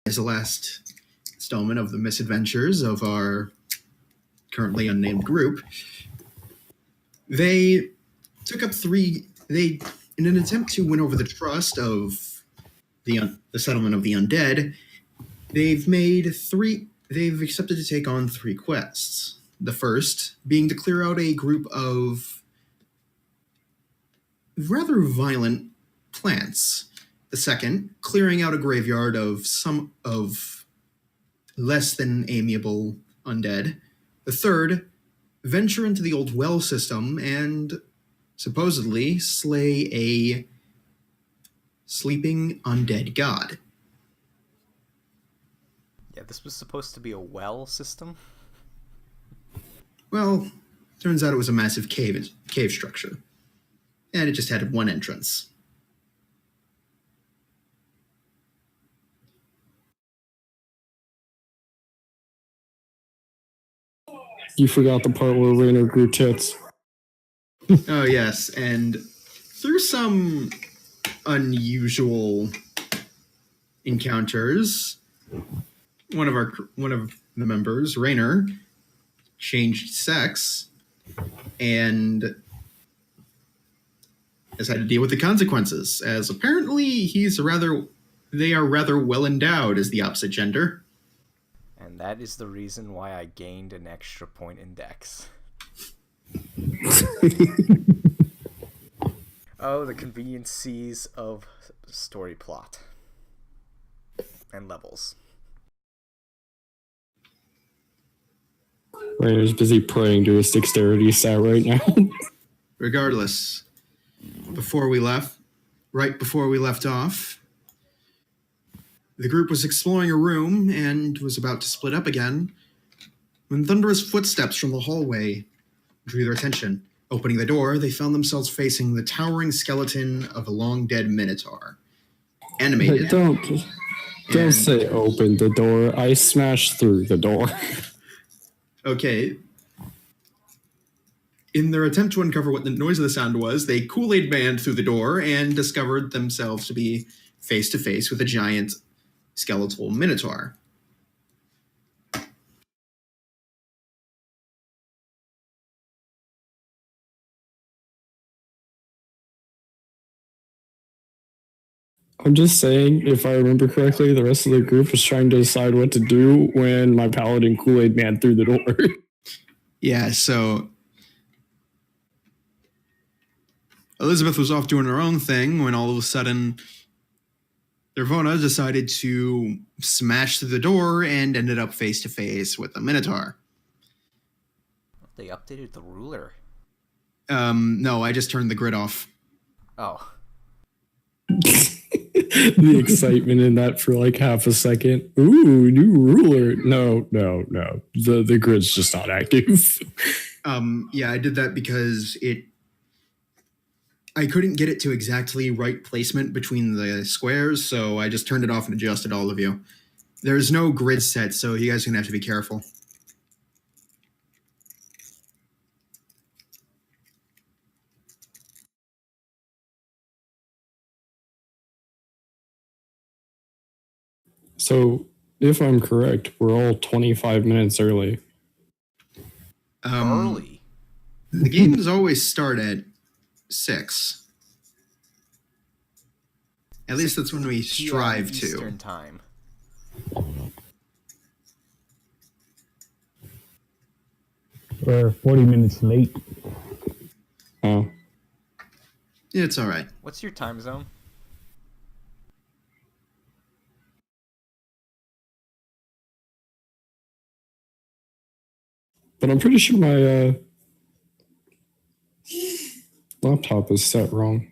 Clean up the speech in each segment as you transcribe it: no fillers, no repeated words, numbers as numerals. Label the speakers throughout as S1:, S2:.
S1: as the last installment of the misadventures of our currently unnamed group, they took up in an attempt to win over the trust of the settlement of the undead, they've accepted to take on 3 quests. The first being to clear out a group of rather violent plants. The second, clearing out a graveyard of less than amiable undead. The third, venture into the old well system and supposedly slay a sleeping undead god.
S2: Yeah, this was supposed to be a well system?
S1: Well, turns out it was a massive cave structure. And it just had one entrance.
S3: You forgot the part where Rainer grew tits.
S1: Oh, yes, and through some unusual encounters, one of the members, Rainer, changed sex and has had to deal with the consequences, as apparently they are rather well endowed as the opposite gender.
S2: And that is the reason why I gained an extra point in Dex. Oh, the conveniencies of story plot and levels.
S3: Rainer's busy praying to his dexterity stat right now.
S1: Regardless, right before we left off, the group was exploring a room and was about to split up again when thunderous footsteps from the hallway drew their attention. Opening the door, they found themselves facing the towering skeleton of a long-dead minotaur. Animated.
S3: Hey, don't say open the door. I smashed through the door.
S1: Okay. In their attempt to uncover what the noise of the sound was, they Kool-Aid manned through the door and discovered themselves to be face-to-face with a giant skeletal minotaur.
S3: I'm just saying, if I remember correctly, the rest of the group was trying to decide what to do when my paladin Kool-Aid man through the door.
S1: Yeah, so Elizabeth was off doing her own thing when all of a sudden Nirvana decided to smash through the door and ended up face to face with the Minotaur.
S2: They updated the ruler.
S1: No, I just turned the grid off.
S2: Oh.
S3: The excitement in that for like half a second. Ooh, new ruler. No. The grid's just not active.
S1: Yeah, I did that because I couldn't get it to exactly right placement between the squares, so I just turned it off and adjusted all of you. There's no grid set, so you guys are going to have to be careful.
S3: So, if I'm correct, we're all 25 minutes early.
S2: Early?
S1: The games always start at 6. At least that's when we strive to.
S2: Eastern time.
S4: We're 40 minutes late.
S3: Oh.
S1: It's all right.
S2: What's your time zone?
S3: But I'm pretty sure my laptop is set wrong.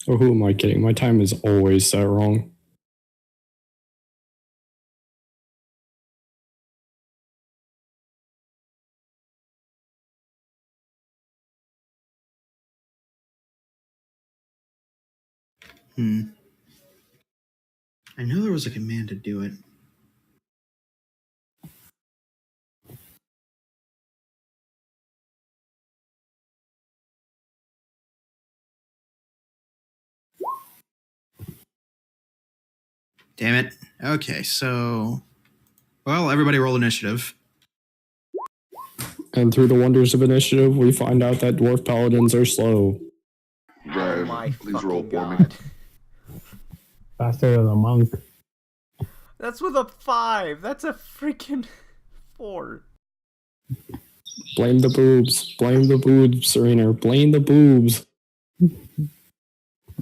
S3: Oh, who am I kidding? My time is always set wrong.
S1: I know there was a command to do it. Damn it. Okay, so... Well, everybody roll initiative.
S3: And through the wonders of initiative, we find out that dwarf paladins are slow.
S2: Oh
S5: Brian,
S2: my
S5: please roll
S2: fucking
S5: for me.
S2: god.
S4: Faster than a monk.
S2: That's with a 5. That's a freaking 4.
S3: Blame the boobs. Blame the boobs, Serena. Blame the boobs.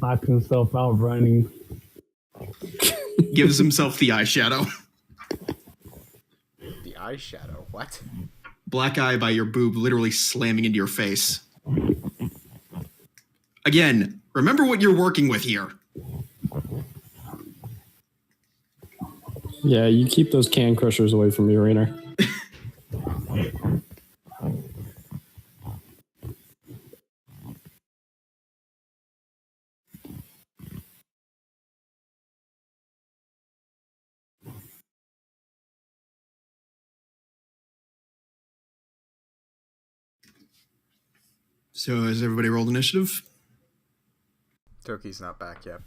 S4: Knocks himself out running.
S1: Gives himself the eyeshadow.
S2: The eyeshadow. What?
S1: Black eye by your boob literally slamming into your face. Again, remember what you're working with here.
S3: Yeah, you keep those can crushers away from me, Rainer.
S1: So has everybody rolled initiative?
S2: Turkey's not back yet.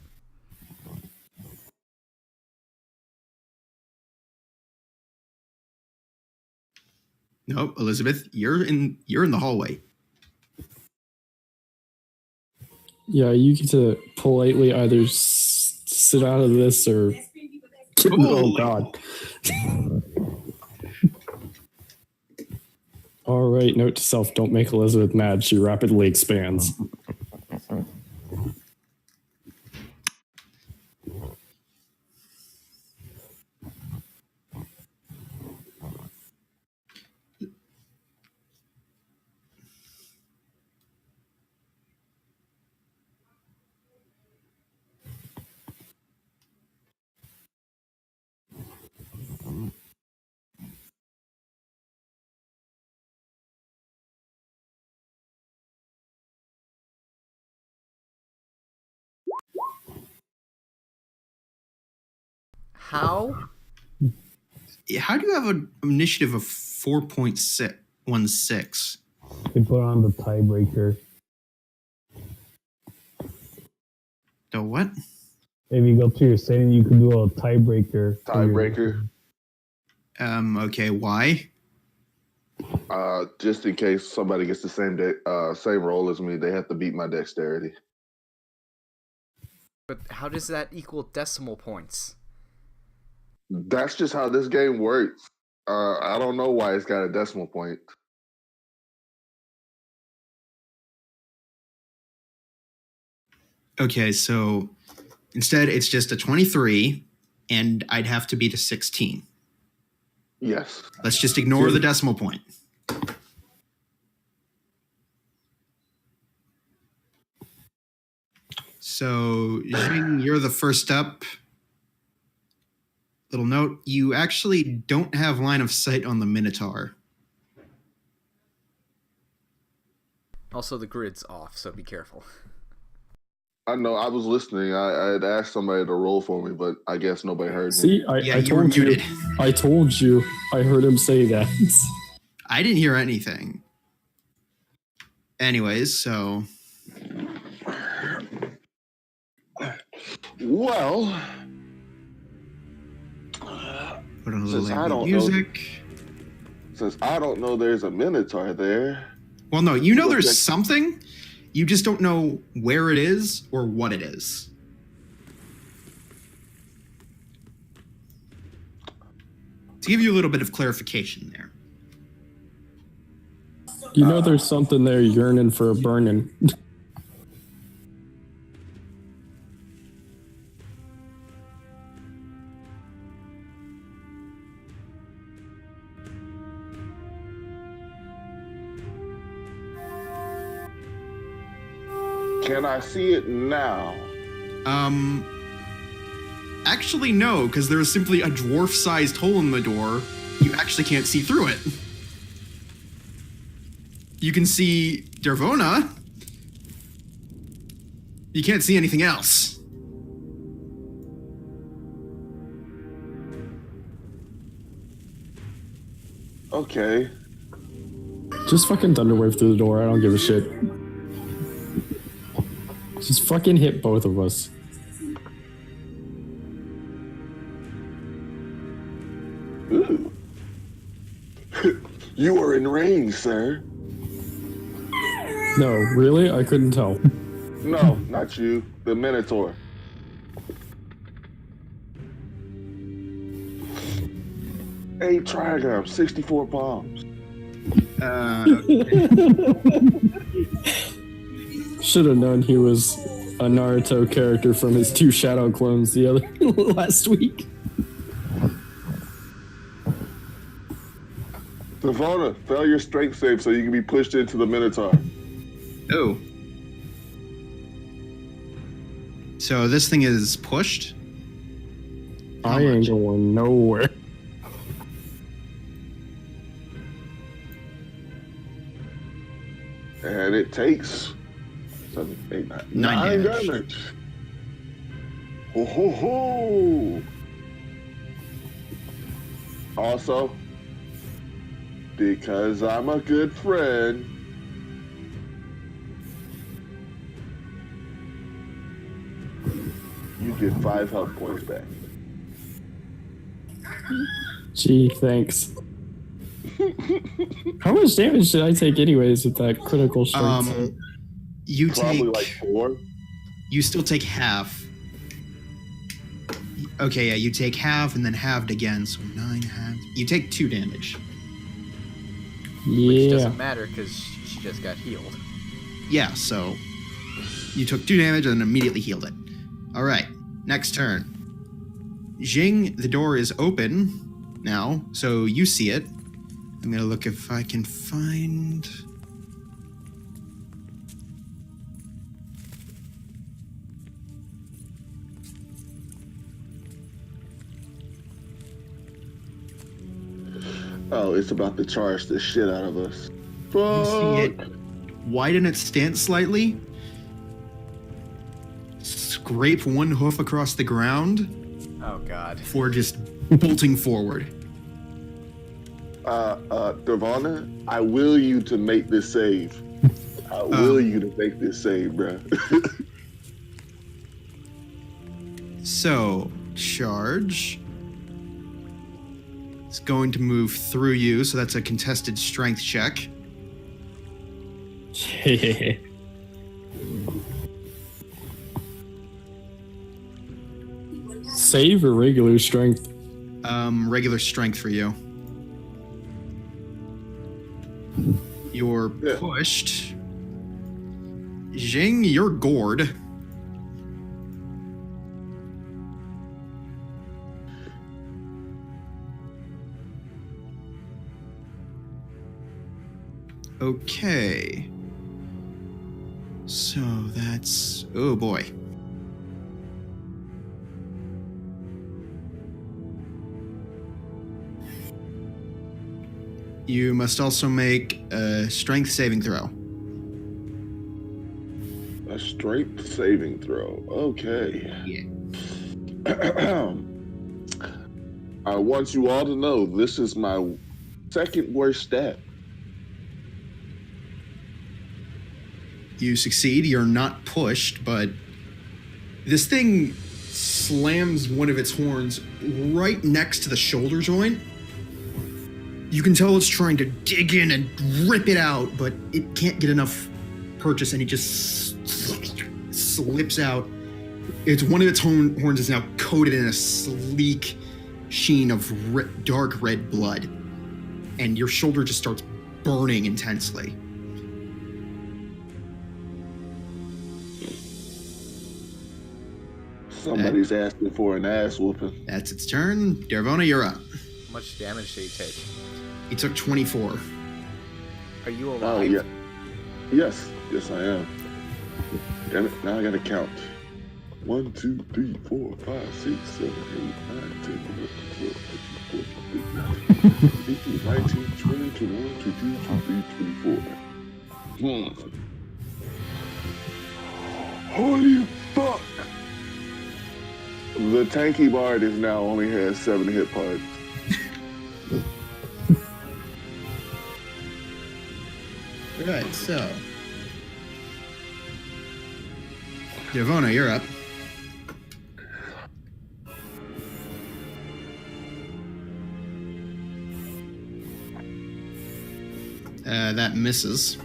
S1: No, Elizabeth, you're in the hallway.
S3: Yeah, you get to politely either sit out of this or... Oh, God. All right, note to self, don't make Elizabeth mad. She rapidly expands.
S2: How?
S1: How do you have an initiative of 4.16?
S4: They put on the tiebreaker.
S1: The what?
S4: If you go to your setting, you can do a tiebreaker.
S5: Tiebreaker.
S1: Okay, why?
S5: Just in case somebody gets the same roll as me, they have to beat my dexterity.
S2: But how does that equal decimal points?
S5: That's just how this game works. I don't know why it's got a decimal point.
S1: Okay, so instead it's just a 23, and I'd have to beat a 16.
S5: Yes.
S1: Let's just ignore the decimal point. So, Jing, you're the first up. Little note, you actually don't have line of sight on the Minotaur.
S2: Also, the grid's off, so be careful.
S5: I know, I was listening. I had asked somebody to roll for me, but I guess nobody heard me.
S3: See, I
S1: You were
S3: told you.
S1: muted.
S3: I told you. I heard him say that.
S1: I didn't hear anything. Anyways, so...
S5: Well...
S1: Put on a little
S5: Since I
S1: ambient
S5: don't
S1: music.
S5: Since I don't know there's a Minotaur there...
S1: Well, no, you know there's something. You just don't know where it is or what it is. To give you a little bit of clarification there.
S3: You know there's something there yearning for a burning.
S5: Can I see it now?
S1: Actually, no, because there is simply a dwarf-sized hole in the door. You actually can't see through it. You can see Dervona. You can't see anything else.
S5: Okay.
S3: Just fucking thunderwave through the door. I don't give a shit. Just fucking hit both of us.
S5: Ooh. You are in range, sir.
S3: No, really? I couldn't tell.
S5: No, not you. The Minotaur. Eight trigrams, 64 bombs.
S1: Okay.
S3: Should have known he was a Naruto character from his 2 shadow clones the other last week.
S5: Savona, fail your strength save so you can be pushed into the Minotaur.
S1: Oh. So this thing is pushed? How
S3: I ain't
S1: much?
S3: going nowhere.
S5: And it takes 7, 8, 9,
S1: 9 damage.
S5: damage. Ho ho ho! Also, because I'm a good friend, you get 5 health points back.
S3: Gee, thanks. How much damage did I take anyways with that critical strength?
S1: You
S5: Probably
S1: take.
S5: like 4.
S1: You still take half. Okay, yeah, you take half and then halved again, so 9 halves. You take 2 damage.
S2: Which
S3: Yeah.
S2: doesn't matter because she just got healed.
S1: Yeah, so you took 2 damage and immediately healed it. All right, next turn. Jing, the door is open now, so you see it. I'm gonna look if I can find.
S5: Oh, it's about to charge the shit out of us.
S1: You see it
S5: Fuck!
S1: widen its stance slightly, scrape one hoof across the ground
S2: Oh god.
S1: before just bolting forward.
S5: Devonna, I will you to make this save. I will you to make this save, bruh.
S1: So, charge. It's going to move through you, so that's a contested strength check.
S3: Save or regular strength?
S1: Regular strength for you. You're
S5: Yeah.
S1: pushed. Jing, you're gored. Okay. So that's... Oh boy. You must also make a strength saving throw.
S5: A strength saving throw. Okay.
S1: Yeah.
S5: I want you all to know this is my second worst stat.
S1: You succeed. You're not pushed, but this thing slams one of its horns right next to the shoulder joint. You can tell it's trying to dig in and rip it out, but it can't get enough purchase, and it just slips out. It's one of its horns is now coated in a sleek sheen of dark red blood, and your shoulder just starts burning intensely.
S5: Somebody's asking for an ass whooping.
S1: That's its turn. Dervona, you're up.
S2: How much damage did he take?
S1: He took 24.
S2: Are you alive?
S5: Oh, yeah. Yes. Yes, I am. Damn it. Now I gotta count. 1, 2, 3, 4, 5, 6, 7, 8, 9, 10, 11, 12, 13, 14, 15, 18, 19, 20, 21, 22, 23, 24. Holy fuck! The tanky bard is now only has 7 hit points.
S1: Right, so. Devona, you're up. That misses.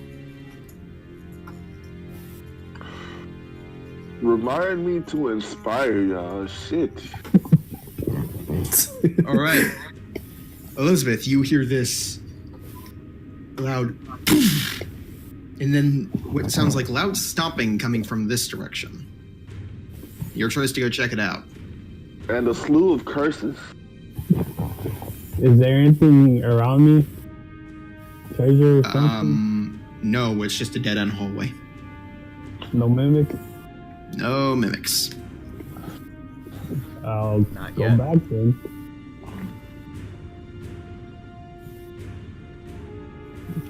S5: Remind me to inspire y'all. Shit.
S1: All right. Elizabeth, you hear this loud and then what sounds like loud stomping coming from this direction. Your choice to go check it out.
S5: And a slew of curses.
S4: Is there anything around me? Treasure or something?
S1: No, it's just a dead-end hallway.
S4: No mimic?
S1: No mimics.
S4: I'll
S2: Not
S4: go
S2: yet.
S4: back then.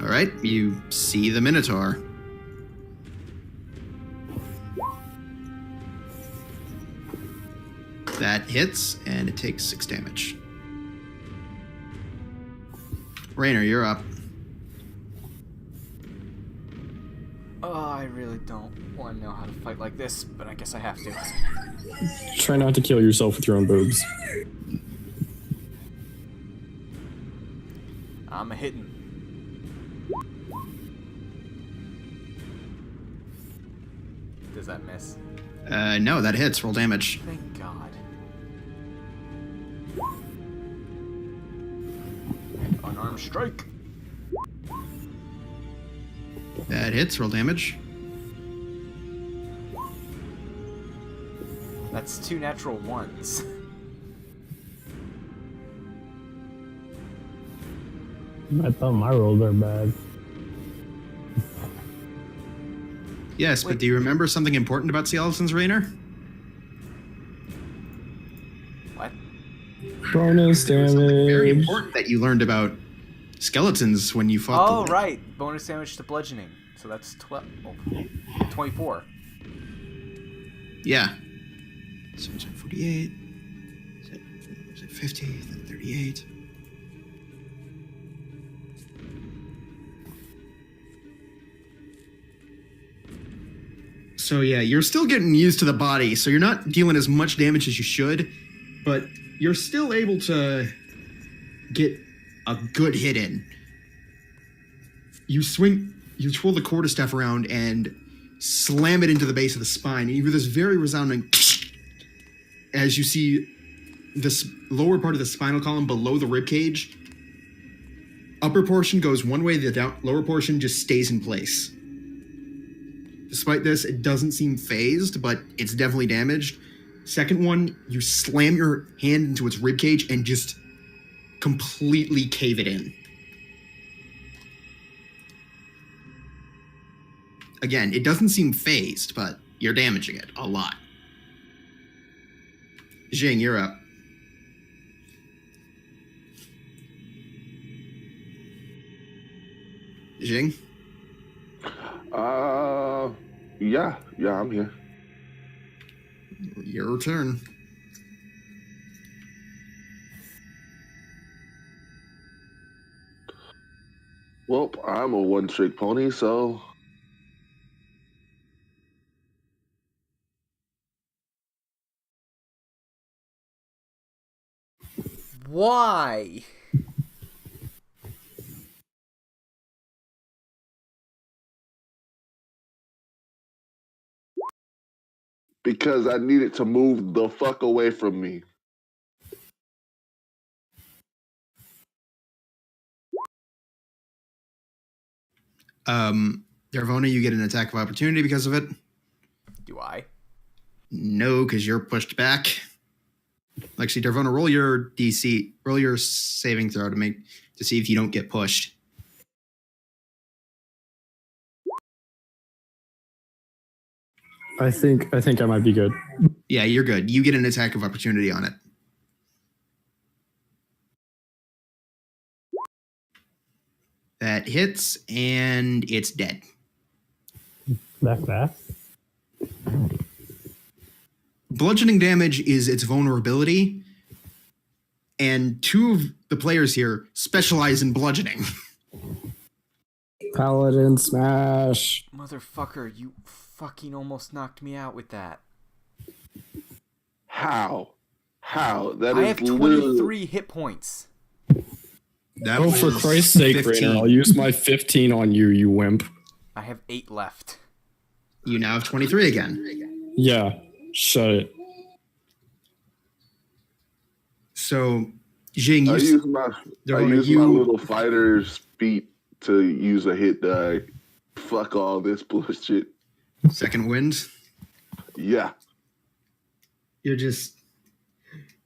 S1: All right, you see the Minotaur. That hits, and it takes 6 damage. Rainer, you're up.
S2: Oh, I really don't want to know how to fight like this, but I guess I have to.
S3: Try not to kill yourself with your own boobs.
S2: I'm a hitting. Does that miss?
S1: No, that hits. Roll damage.
S2: Thank God. Unarmed strike.
S1: That hits. Roll damage.
S2: That's 2 natural ones.
S4: I thought my rolls are bad.
S1: Yes, but
S2: Wait.
S1: do you remember something important about skeletons, Rainer?
S2: What?
S3: Bonus
S1: There was something very
S3: damage.
S1: important that you learned about skeletons when you fought
S2: Oh,
S1: the
S2: right. Bonus damage to bludgeoning. So that's 24.
S1: Yeah. So it's at 48. It's at 50, then 38. So yeah, you're still getting used to the body, so you're not dealing as much damage as you should, but you're still able to get a good hit in. You twirl the quarterstaff around and slam it into the base of the spine, and you hear this very resounding as you see this lower part of the spinal column below the rib cage. Upper portion goes one way, the lower portion just stays in place. Despite this, it doesn't seem phased, but it's definitely damaged. Second one, you slam your hand into its ribcage and just completely cave it in. Again, it doesn't seem phased, but you're damaging it a lot. Jing, you're up. Jing?
S5: Yeah, I'm here.
S1: Your turn.
S5: Well, I'm a one-trick pony, so
S2: Why?
S5: because I needed to move the fuck away from me.
S1: Darvona, you get an attack of opportunity because of it.
S2: Do I?
S1: No, because you're pushed back. Actually, Darvona, roll your DC, roll your saving throw to see if you don't get pushed.
S3: I think I might be good.
S1: Yeah, you're good. You get an attack of opportunity on it. That hits, and it's dead.
S4: That fast?
S1: Bludgeoning damage is its vulnerability, and 2 of the players here specialize in bludgeoning.
S3: Paladin smash.
S2: Motherfucker, you fucking almost knocked me out with that.
S5: How? That
S2: I
S5: is
S2: have
S5: literally
S2: 23 hit points.
S1: That
S3: Oh, for
S1: was
S3: Christ's sake,
S1: 15.
S3: Rainer, I'll use my 15 on you, you wimp.
S2: I have 8 left.
S1: You now have 23 again.
S3: Yeah, shut it.
S1: So, Jing,
S5: I use my little fighter's feat to use a hit die. Fuck all this bullshit.
S1: second wind.
S5: Yeah.
S1: You're just.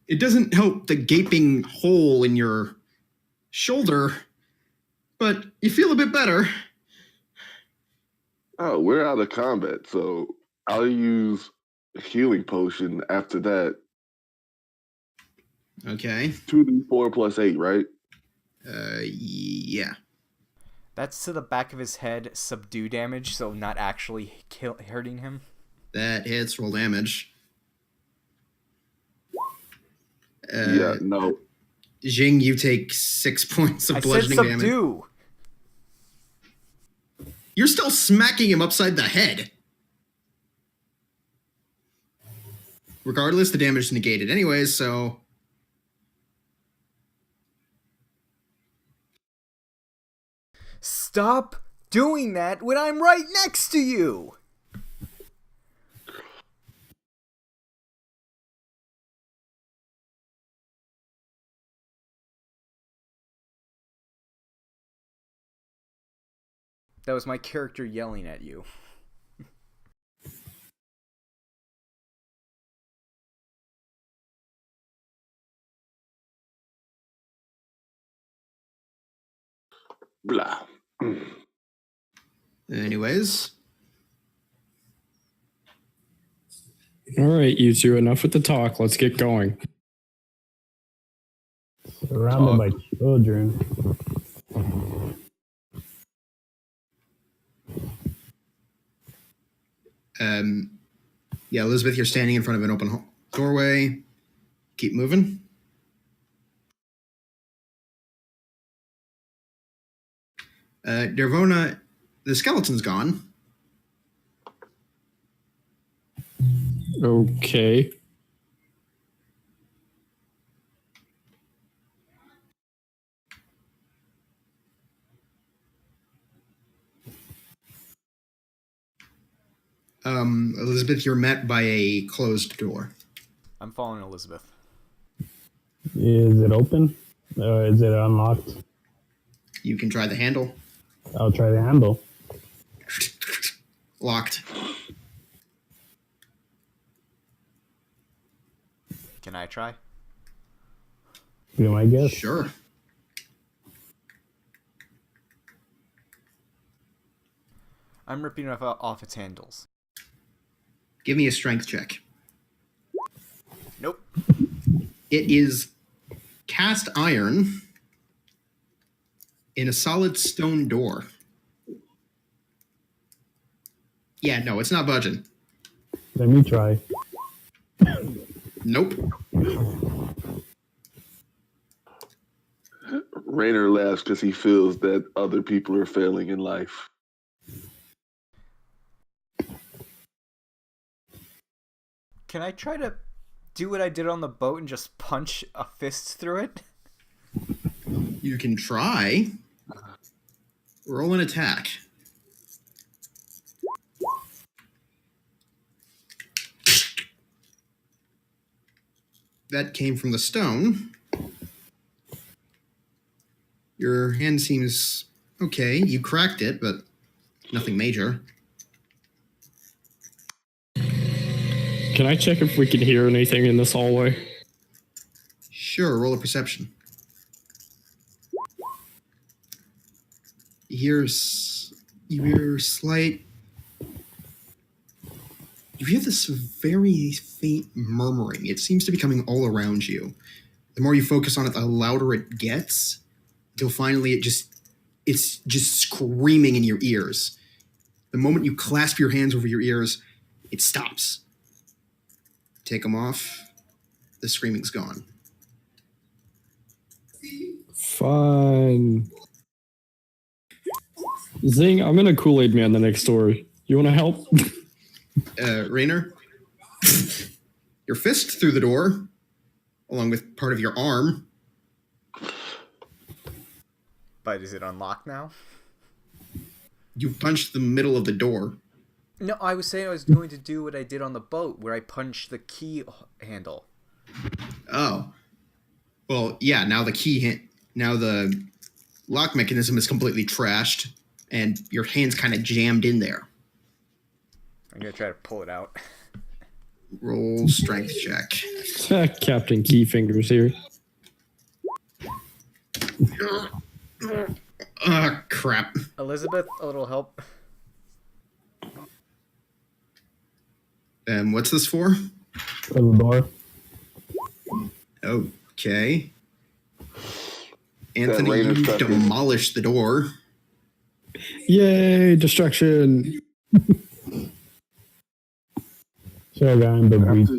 S1: It doesn't help the gaping hole in your shoulder, but you feel a bit better.
S5: Oh, we're out of combat, so I'll use a healing potion after that.
S1: Okay.
S5: 2d4 plus 8, right?
S1: Yeah.
S2: That's to the back of his head, subdue damage, so not actually hurting him.
S1: That hits. Roll damage.
S5: Yeah, no.
S1: Jing, you take 6 points of
S2: I said
S1: bludgeoning damage.
S2: subdue.
S1: You're still smacking him upside the head. Regardless, the damage is negated anyways, so...
S2: Stop doing that when I'm right next to you! That was my character yelling at you.
S5: Blah.
S1: Anyways.
S3: All right, you two, enough with the talk. Let's get going.
S4: Surrounded by children.
S1: Yeah, Elizabeth, you're standing in front of an open doorway. Keep moving. Dervona, the skeleton's gone.
S3: Okay.
S1: Elizabeth, you're met by a closed door.
S2: I'm following Elizabeth.
S4: Is it open? Or is it unlocked?
S1: You can try the handle.
S4: I'll try the handle.
S1: Locked.
S2: Can I try?
S4: Be my guess.
S1: Sure.
S2: I'm ripping it off its handles.
S1: Give me a strength check.
S2: Nope.
S1: It is cast iron in a solid stone door. Yeah, no, it's not budging.
S4: Let me try.
S1: Nope.
S5: Rainer laughs because he feels that other people are failing in life.
S2: Can I try to do what I did on the boat and just punch a fist through it?
S1: You can try. Roll an attack. That came from the stone. Your hand seems okay. You cracked it, but nothing major.
S3: Can I check if we can hear anything in this hallway?
S1: Sure, roll a perception. You hear slight. You hear this very faint murmuring. It seems to be coming all around you. The more you focus on it, the louder it gets, until finally it's just screaming in your ears. The moment you clasp your hands over your ears, it stops. Take them off. The screaming's gone.
S3: Fine. Zing, I'm in a Kool-Aid Man the next door. You want to help?
S1: Rainer, your fist through the door, along with part of your arm.
S2: But is it unlocked now?
S1: You punched the middle of the door.
S2: No, I was saying I was going to do what I did on the boat, where I punched the key handle.
S1: Oh. Well, yeah, now now the lock mechanism is completely trashed, and your hand's kind of jammed in there.
S2: I'm going to try to pull it out.
S1: Roll strength check.
S3: Captain Keyfingers here.
S1: Crap.
S2: Elizabeth, a little help.
S1: And what's this for?
S4: For the door.
S1: Okay. Anthony,
S5: Raider
S1: you
S5: stuff is-
S1: demolished the door.
S3: Yay, destruction.
S4: Sure, guy in the breach.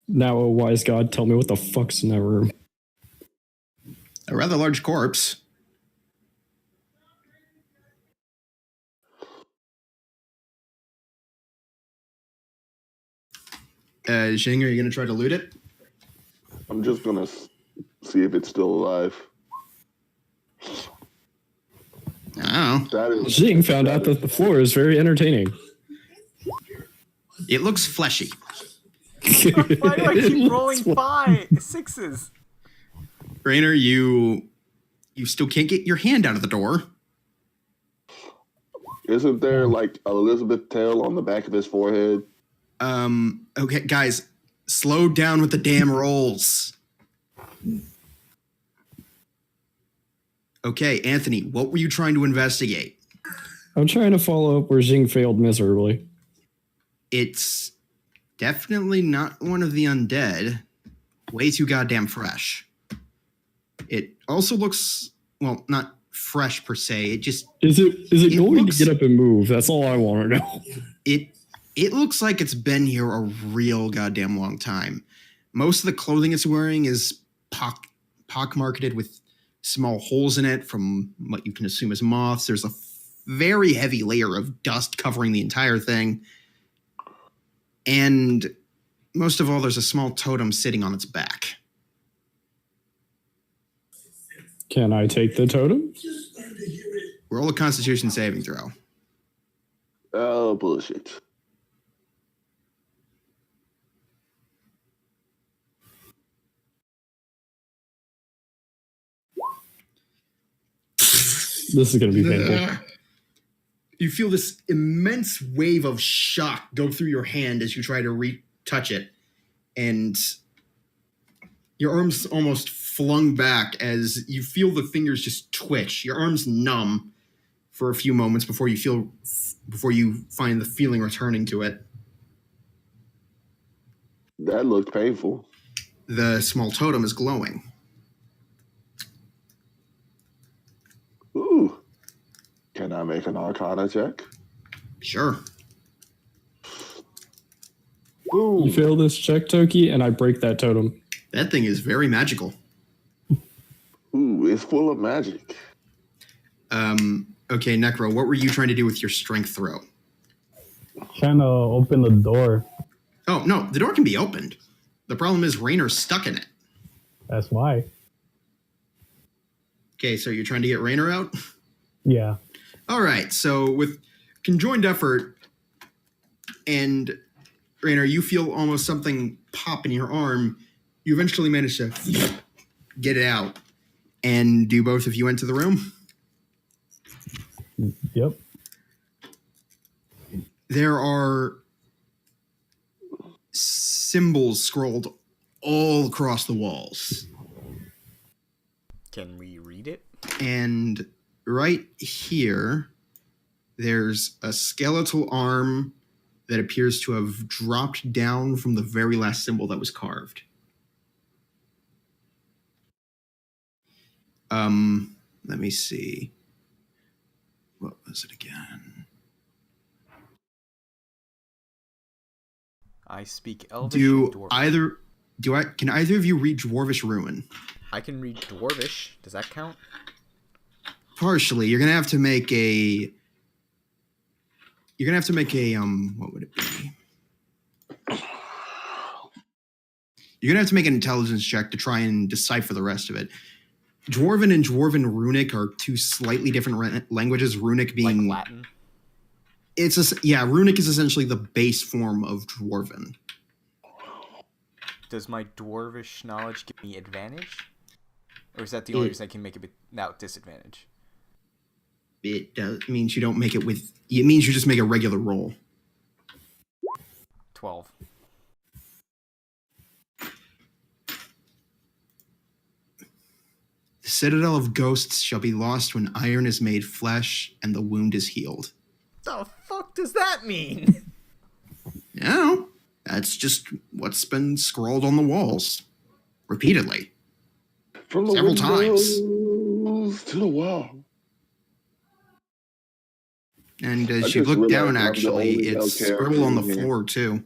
S3: Now, oh wise God, tell me what the fuck's in that room.
S1: A rather large corpse. Xing, are you going to try to loot it?
S5: I'm just gonna see if it's still alive.
S1: Oh.
S5: That is.
S3: Jing found out that the floor is very entertaining.
S1: It looks fleshy.
S2: Why do I keep rolling 6s?
S1: Rainer, you still can't get your hand out of the door.
S5: Isn't there like Elizabeth tail on the back of his forehead?
S1: Okay, guys, slow down with the damn rolls. Okay, Anthony, what were you trying to investigate?
S3: I'm trying to follow up where Jing failed miserably.
S1: It's definitely not one of the undead. Way too goddamn fresh. It also looks, well, not fresh per se. It just
S3: Is it going
S1: looks-
S3: to get up and move? That's all I want to know.
S1: it looks like it's been here a real goddamn long time. Most of the clothing it's wearing is pockmarketed with small holes in it from what you can assume is moths. There's a very heavy layer of dust covering the entire thing. And most of all, there's a small totem sitting on its back.
S3: Can I take the totem?
S1: Roll a Constitution saving throw.
S5: Oh, bullshit.
S3: This is going to be painful.
S1: You feel this immense wave of shock go through your hand as you try to retouch it, and your arm's almost flung back as you feel the fingers just twitch. Your arm's numb for a few moments before you find the feeling returning to it.
S5: That looked painful.
S1: The small totem is glowing.
S5: Ooh. Can I make an Arcana check?
S1: Sure.
S5: Ooh.
S3: You fail this check, Toki, and I break that totem.
S1: That thing is very magical.
S5: Ooh, it's full of magic.
S1: Okay, Necro, what were you trying to do with your strength throw?
S4: Trying to open the door.
S1: Oh, no, the door can be opened. The problem is Rainer's stuck in it.
S4: That's why.
S1: Okay, so you're trying to get Rainer out?
S4: Yeah.
S1: All right, so with conjoined effort and Rainer, you feel almost something pop in your arm. You eventually manage to get it out. And do both of you enter the room?
S4: Yep.
S1: There are symbols scrolled all across the walls.
S2: Can we read it?
S1: And right here, there's a skeletal arm that appears to have dropped down from the very last symbol that was carved. Let me see. What was it again?
S2: I speak Elvish and Dwarvish.
S1: Can either of you read Dwarvish Ruin?
S2: I can read Dwarvish. Does that count?
S1: Partially. You're gonna have to make a what would it be? You're going to have to make an intelligence check to try and decipher the rest of it. Dwarven and Dwarven Runic are two slightly different languages. Runic being
S2: Like Latin?
S1: Runic is essentially the base form of Dwarven.
S2: Does my dwarvish knowledge give me advantage? Or is that the only reason I can make it without disadvantage?
S1: It means you don't make it with... It means you just make a regular roll.
S2: 12.
S1: The Citadel of Ghosts shall be lost when iron is made flesh and the wound is healed.
S2: The fuck does that mean?
S1: No, that's just what's been scrawled on the walls. Repeatedly.
S5: From the
S1: Several times.
S5: windows to the wall.
S1: And
S5: I
S1: as you
S5: just
S1: look
S5: realized
S1: down,
S5: I'm the
S1: actually,
S5: only
S1: it's
S5: male character
S1: scribbled on the
S5: in here.
S1: floor, too.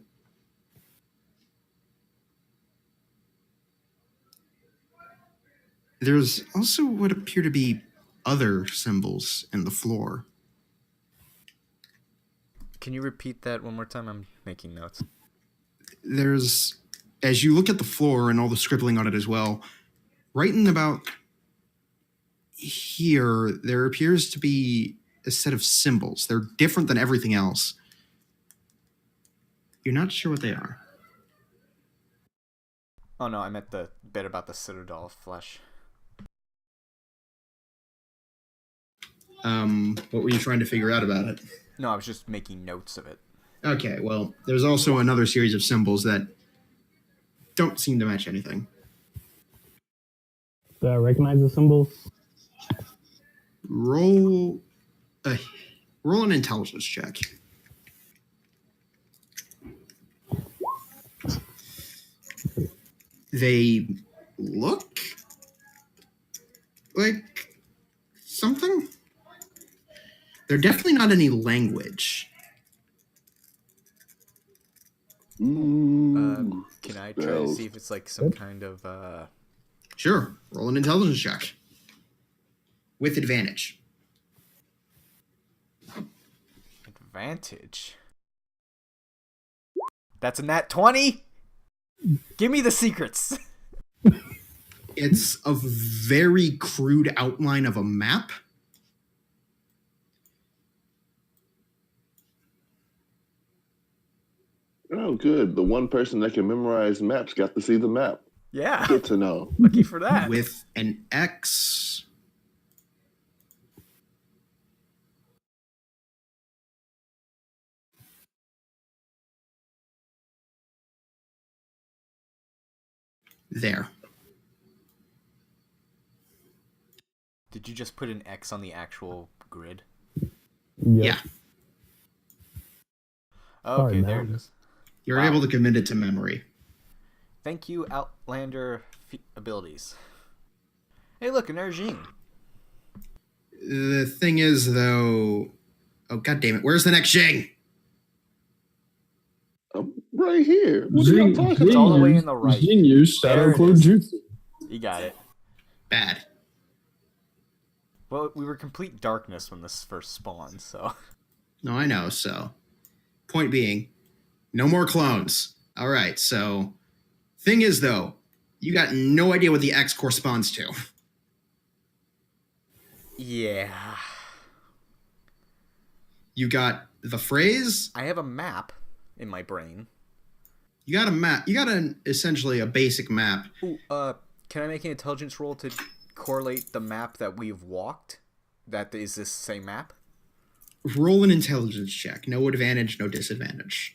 S1: There's also what appear to be other symbols in the floor.
S2: Can you repeat that one more time? I'm making notes.
S1: There's, as you look at the floor and all the scribbling on it as well, right in about here, there appears to be a set of symbols. They're different than everything else. You're not sure what they are.
S2: Oh no, I meant the bit about the Citadel of Flesh.
S1: What were you trying to figure out about it?
S2: No, I was just making notes of it.
S1: Okay, well, there's also another series of symbols that don't seem to match anything.
S4: Do I recognize the symbols?
S1: Roll an intelligence check. They look like something. They're definitely not any language.
S5: Ooh,
S2: Can I try to
S5: spells.
S2: see if it's like some kind of
S1: Sure, roll an intelligence check. With advantage.
S2: advantage? That's a nat 20? Give me the secrets.
S1: It's a very crude outline of a map.
S5: Oh, good. The one person that can memorize maps got to see the map.
S2: Yeah,
S5: Good to know.
S2: lucky for that.
S1: With an X. There.
S2: Did you just put an X on the actual grid?
S4: Yep.
S1: Yeah.
S2: Okay,
S4: Hard
S2: there it
S4: now.
S2: is.
S1: You're
S2: Wow.
S1: able to commit it to memory.
S2: Thank you, Outlander abilities. Hey, look, an Ergine.
S1: The thing is, though... Oh, god damn it. Where's the next Jing?
S5: I'm right here. What are y'all talking
S2: It's all the
S5: about?
S2: way in the right.
S3: Genius
S2: There
S3: Shadow
S2: it
S3: Clone
S2: is.
S3: Jutsu.
S2: You got it.
S1: Bad.
S2: Well, we were complete darkness when this first spawned, so...
S1: No, I know, so... Point being, no more clones. All right, so... Thing is, though, you got no idea what the X corresponds to.
S2: Yeah.
S1: You got the phrase,
S2: I have a map in my brain.
S1: you got a map, you got essentially a basic map.
S2: Ooh, can I make an intelligence roll to correlate the map that we've walked? That is this same map?
S1: Roll an intelligence check. No advantage, no disadvantage.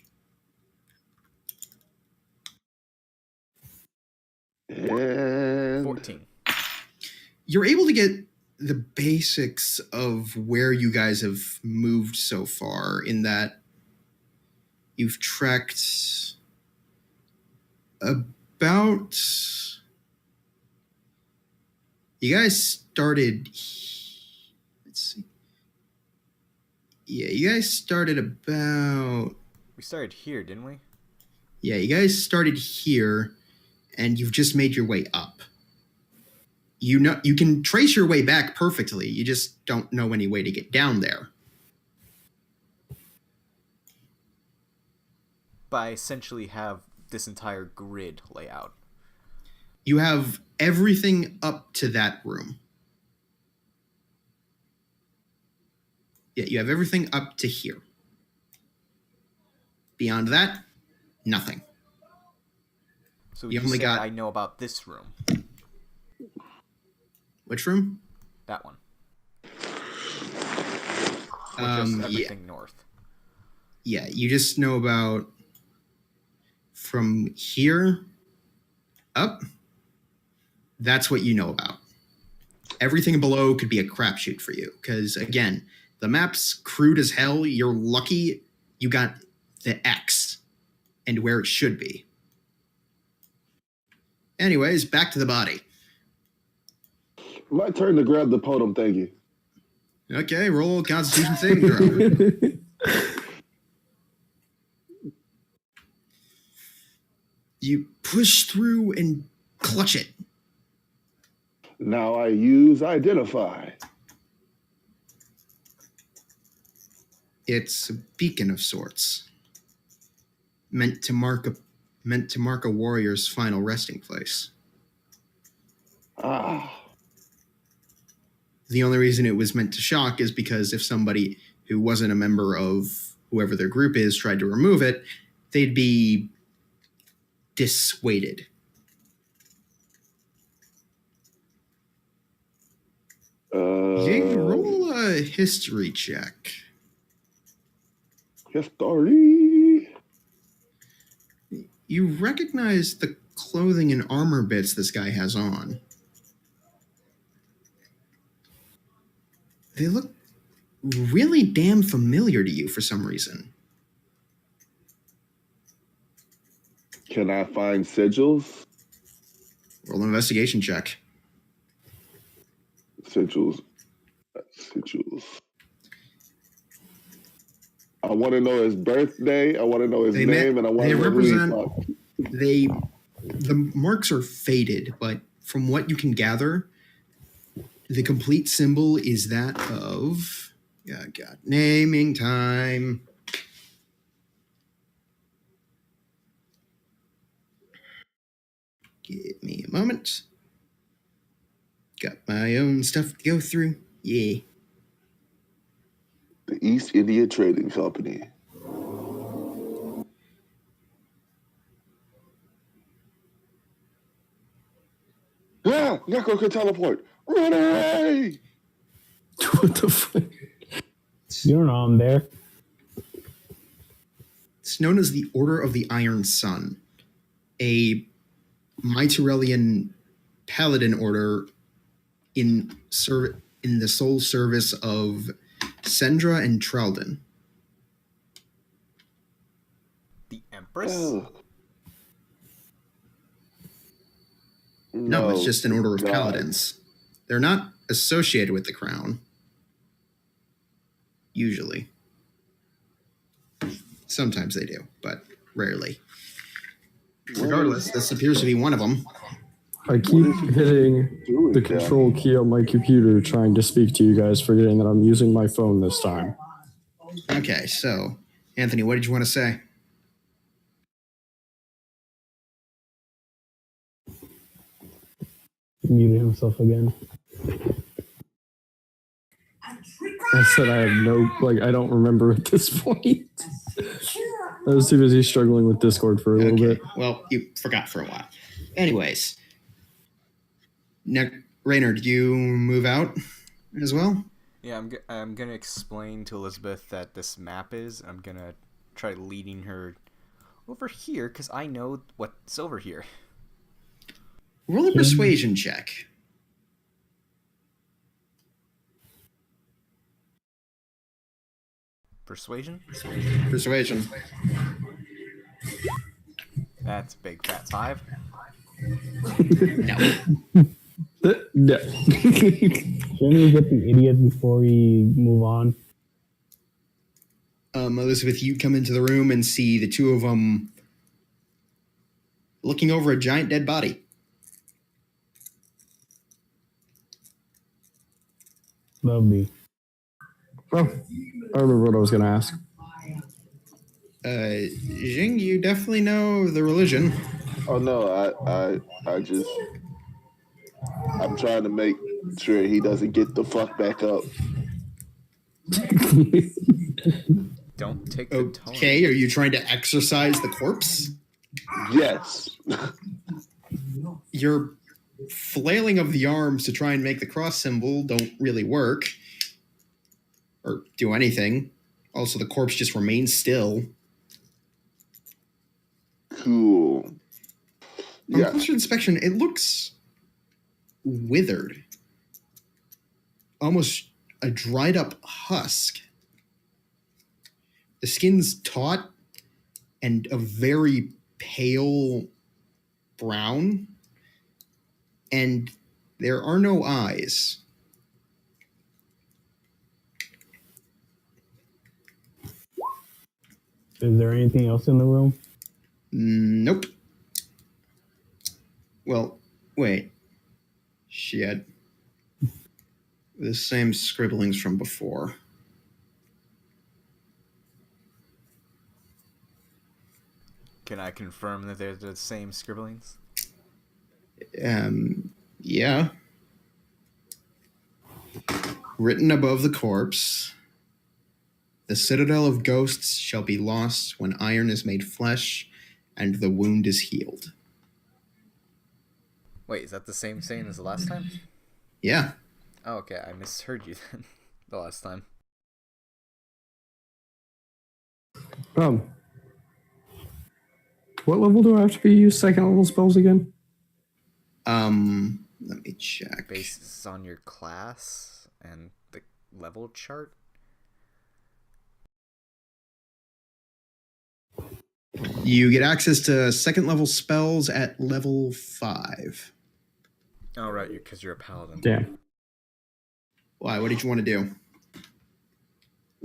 S5: And
S2: 14.
S1: You're able to get the basics of where you guys have moved so far, in that you've trekked about... You guys started... Let's see. Yeah, you guys started about...
S2: We started here, didn't we?
S1: Yeah, you guys started here, and you've just made your way up. You know, you can trace your way back perfectly. You just don't know any way to get down there.
S2: But I essentially have this entire grid layout.
S1: You have everything up to that room. Yeah, you have everything up to here. Beyond that, nothing.
S2: So
S1: You
S2: you
S1: only
S2: say
S1: got-
S2: I know about this room.
S1: Which room?
S2: That one. Or just everything north.
S1: Yeah, you just know about from here up. That's what you know about. Everything below could be a crapshoot for you. Because, again, the map's crude as hell. You're lucky you got the X and where it should be. Anyways, back to the body.
S5: My turn to grab the totem, thank you.
S1: Okay, roll a Constitution saving throw. You push through and clutch it.
S5: Now I use identify.
S1: It's a beacon of sorts, meant to mark a warrior's final resting place.
S5: Ah,
S1: The only reason it was meant to shock is because if somebody who wasn't a member of whoever their group is tried to remove it, they'd be dissuaded. You roll a history check.
S5: History.
S1: You recognize the clothing and armor bits this guy has on. They look really damn familiar to you for some reason.
S5: Can I find sigils?
S1: Roll an investigation check.
S5: Sigils. Sigils. I want to know his birthday. I want to know his name, and I want to know who he fucked.
S1: The marks are faded, but from what you can gather, the complete symbol is that of God, naming time. Give me a moment. Got my own stuff to go through. Yeah.
S5: The East India Trading Company. Ah, Neko can teleport. Run away!
S3: What the fuck?
S4: You don't know I'm there.
S1: It's known as the Order of the Iron Sun, a Mytyrellian paladin order in the sole service of Sendra and Traldon.
S2: The Empress?
S5: Oh.
S1: No, it's just an order of
S5: God.
S1: paladins. They're not associated with the crown. Usually. Sometimes they do, but rarely. Regardless, this appears to be one of them.
S3: I keep hitting
S5: Doing
S3: the
S5: that.
S3: control key on my computer trying to speak to you guys, forgetting that I'm using my phone this time.
S1: Okay, so, Anthony, what did you want to say?
S4: He muted himself again.
S3: I said I have I don't remember at this point. I was too busy struggling with Discord for a little
S1: Okay,
S3: bit.
S1: well, you forgot for a while. Anyways, Raynor, did you move out as well?
S2: Yeah, I'm gonna explain to Elizabeth that this map is. I'm gonna try leading her over here because I know what's over here.
S1: Roll a persuasion check.
S2: Persuasion?
S1: Persuasion.
S2: That's a big fat 5.
S1: No.
S3: No.
S4: Shouldn't we get the idiot before we move on?
S1: Elizabeth, you come into the room and see the two of them looking over a giant dead body.
S4: Lovely.
S3: Oh, I remember what I was going to ask.
S1: Jing, you definitely know the religion.
S5: Oh no, I just I'm trying to make sure he doesn't get the fuck back up.
S2: Don't take the tone.
S1: Okay, are you trying to exorcise the corpse?
S5: Yes.
S1: Your flailing of the arms to try and make the cross symbol don't really work or do anything. Also, the corpse just remains still.
S5: Cool.
S1: On
S5: Yeah.
S1: closer inspection, it looks withered. Almost a dried up husk. The skin's taut and a very pale brown. And there are no eyes.
S4: Is there anything else in the room?
S1: Nope. Well, wait. She had the same scribblings from before.
S2: Can I confirm that they're the same scribblings?
S1: Yeah. Written above the corpse, the citadel of ghosts shall be lost when iron is made flesh and the wound is healed.
S2: Wait, is that the same saying as the last time?
S1: Yeah.
S2: Oh, okay. I misheard you then the last time.
S3: What level do I have to be use second level spells again?
S1: Let me check.
S2: Based on your class and the level chart?
S1: You get access to second level spells at level 5.
S2: Oh, right, because you're a paladin.
S3: Damn.
S1: Why? What did you want to do?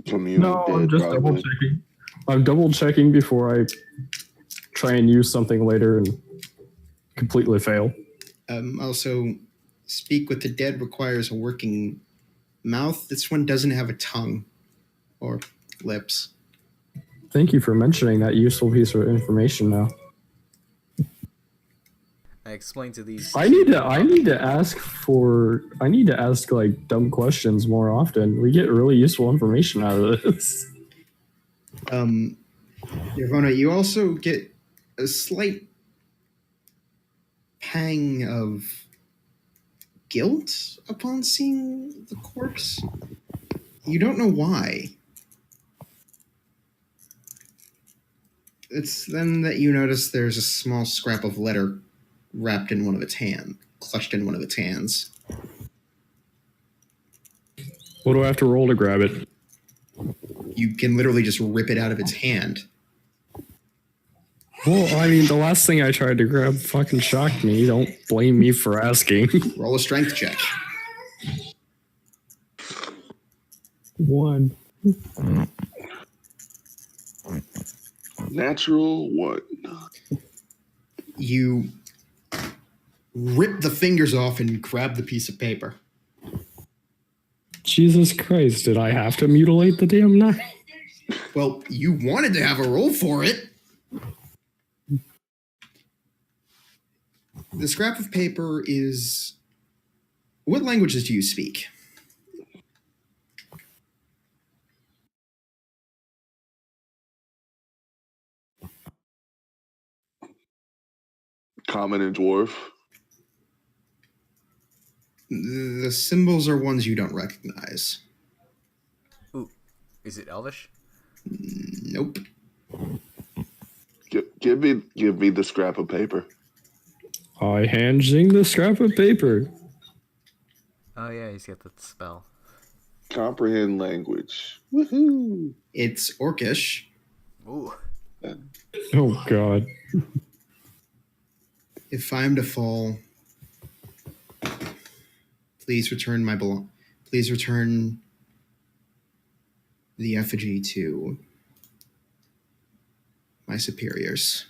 S5: Commune
S3: No, I'm
S5: dead,
S3: just
S5: probably.
S3: double checking. I'm double checking before I try and use something later and completely fail.
S1: Also, speak with the dead requires a working mouth. This one doesn't have a tongue or lips.
S3: Thank you for mentioning that useful piece of information now.
S2: I explained to these.
S3: I need to ask like dumb questions more often. We get really useful information out of this.
S1: Nirvana, you also get a slight pang of guilt upon seeing the corpse. You don't know why. It's then that you notice there's a small scrap of letter wrapped in one of its hands, clutched in one of its hands.
S3: What do I have to roll to grab it?
S1: You can literally just rip it out of its hand.
S3: Well, I mean, the last thing I tried to grab fucking shocked me. Don't blame me for asking.
S1: Roll a strength check.
S4: 1.
S5: Natural 1.
S1: You rip the fingers off and grab the piece of paper.
S3: Jesus Christ, did I have to mutilate the damn knife?
S1: Well, you wanted to have a roll for it. The scrap of paper is... What languages do you speak?
S5: Common and dwarf.
S1: The symbols are ones you don't recognize.
S2: Ooh, is it Elvish?
S1: Nope.
S5: Give me the scrap of paper.
S3: I hand Zing the scrap of paper.
S2: Oh yeah, he's got the spell.
S5: Comprehend language. Woohoo!
S1: It's Orcish.
S2: Ooh.
S3: Oh God.
S1: If I am to fall, please return Please return the effigy to my superiors.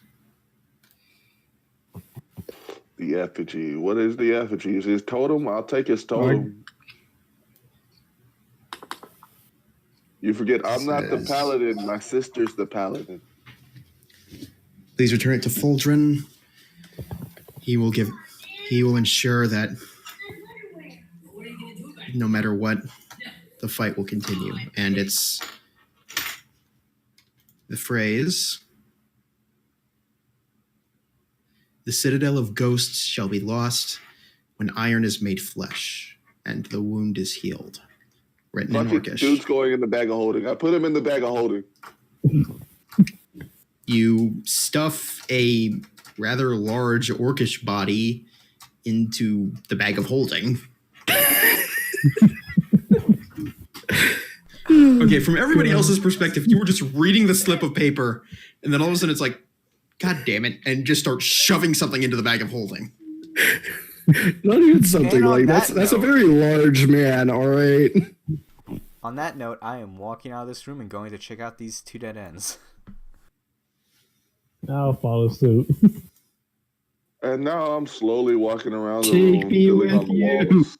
S5: The effigy. What is the effigy? Is his totem? I'll take his totem. You forget, I'm not the paladin. My sister's the paladin.
S1: Please return it to Fuldrin He will ensure that no matter what, the fight will continue. And it's the phrase, "The citadel of ghosts shall be lost when iron is made flesh and the wound is healed." Written in
S5: Fuck it,
S1: Orcish.
S5: dude's going in the bag of holding. I put him in the bag of holding.
S1: You stuff a rather large orcish body into the bag of holding. Okay, from everybody else's perspective, you were just reading the slip of paper, and then all of a sudden it's like, God damn it, and just start shoving something into the bag of holding.
S3: Not even something
S2: And on
S3: like
S2: that
S3: that's a
S2: note-
S3: very large man, all right?
S2: On that note, I am walking out of this room and going to check out these 2 dead ends.
S4: I'll follow suit.
S5: And now I'm slowly walking around the
S3: Take
S5: room,
S3: me
S5: feeling on
S3: with
S5: the
S3: you.
S5: walls.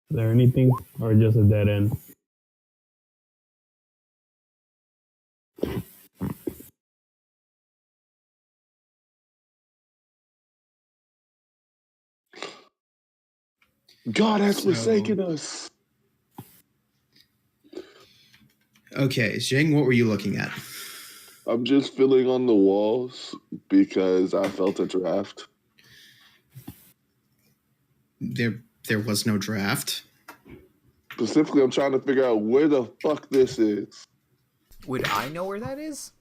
S4: Is there anything, or just a dead end?
S5: God has
S1: So-
S5: forsaken us.
S1: Okay, Jing, what were you looking at?
S5: I'm just feeling on the walls because I felt a draft.
S1: There was no draft.
S5: Specifically, I'm trying to figure out where the fuck this is.
S2: Would I know where that is?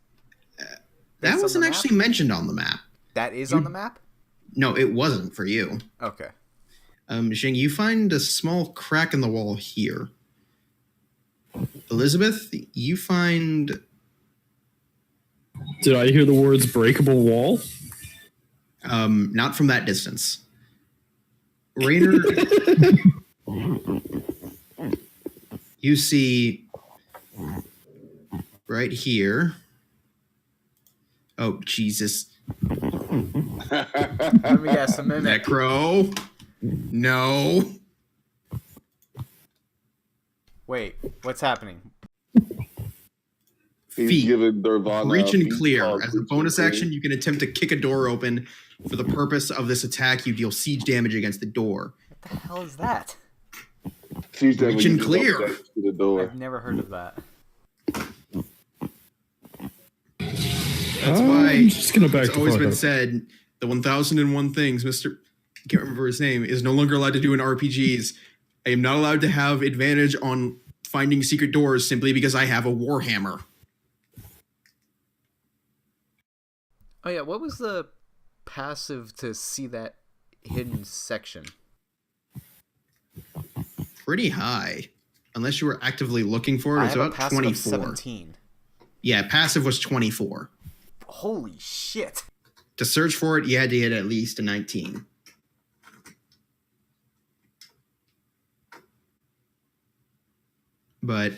S1: That
S2: Based on the
S1: wasn't
S2: map?
S1: actually mentioned on the map.
S2: That is on the map?
S1: No, it wasn't for you.
S2: Okay.
S1: Jing, you find a small crack in the wall here. Elizabeth, you find...
S3: Did I hear the words breakable wall?
S1: Not from that distance. Rainer, you see right here. Oh, Jesus.
S2: Let me guess, a mimic.
S1: Necro. No.
S2: Wait, what's happening?
S5: He's
S1: Feet.
S5: giving Nirvana
S1: Reach
S5: a
S1: and
S5: feet
S1: clear.
S5: hug,
S1: As a
S5: reach
S1: bonus
S5: and
S1: action, you can attempt to kick a door open. For the purpose of this attack, you deal siege damage against the door.
S2: What the hell is that?
S5: She's
S1: Reach and clear.
S5: To the door.
S2: I've never heard of that.
S1: That's why
S3: I'm just gonna back
S1: it's
S3: the
S1: always
S3: fuck
S1: been
S3: up.
S1: said the 1001 things Mr. I can't remember his name is no longer allowed to do in RPGs. I am not allowed to have advantage on finding secret doors simply because I have a warhammer.
S2: Oh yeah, what was the passive to see that hidden section?
S1: Pretty high, unless you were actively looking for it.
S2: I
S1: It's
S2: have a
S1: about
S2: passive of
S1: 24.
S2: 17.
S1: Yeah, passive was 24.
S2: Holy shit.
S1: To search for it, you had to hit at least a 19. But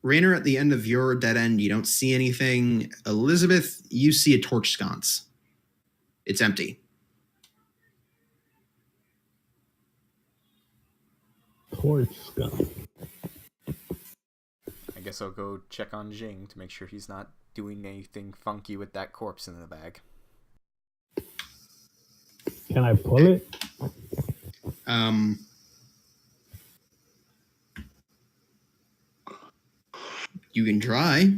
S1: Rainer, at the end of your dead end, you don't see anything. Elizabeth, you see a torch sconce. It's empty.
S4: Torch gun.
S2: I guess I'll go check on Jing to make sure he's not doing anything funky with that corpse in the bag.
S4: Can I pull it?
S1: You can try.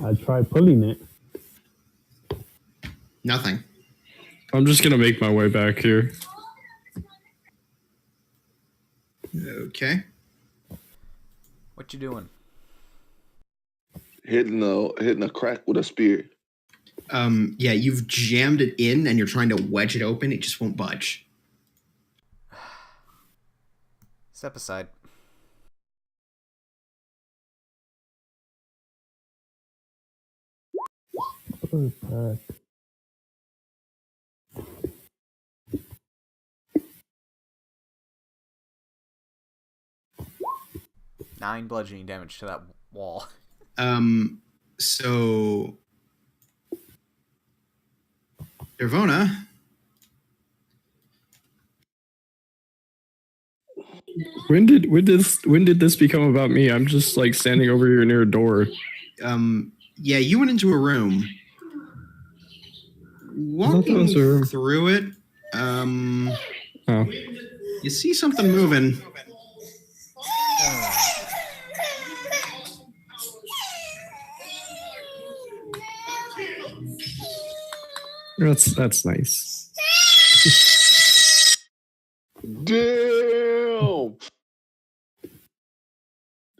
S4: I try pulling it.
S1: Nothing.
S3: I'm just gonna make my way back here.
S1: Okay.
S2: What you doing?
S5: Hitting a crack with a spear.
S1: Yeah, you've jammed it in and you're trying to wedge it open. It just won't budge.
S2: Step aside.
S4: Uh,
S2: 9 bludgeoning damage to that wall.
S1: So Dervona,
S3: When did this become about me? I'm just like standing over here near a door.
S1: yeah, you went into a room.
S3: thought that was
S1: Walking
S3: a room.
S1: through it,
S3: Oh.
S1: you see something moving.
S3: That's nice.
S5: Damn!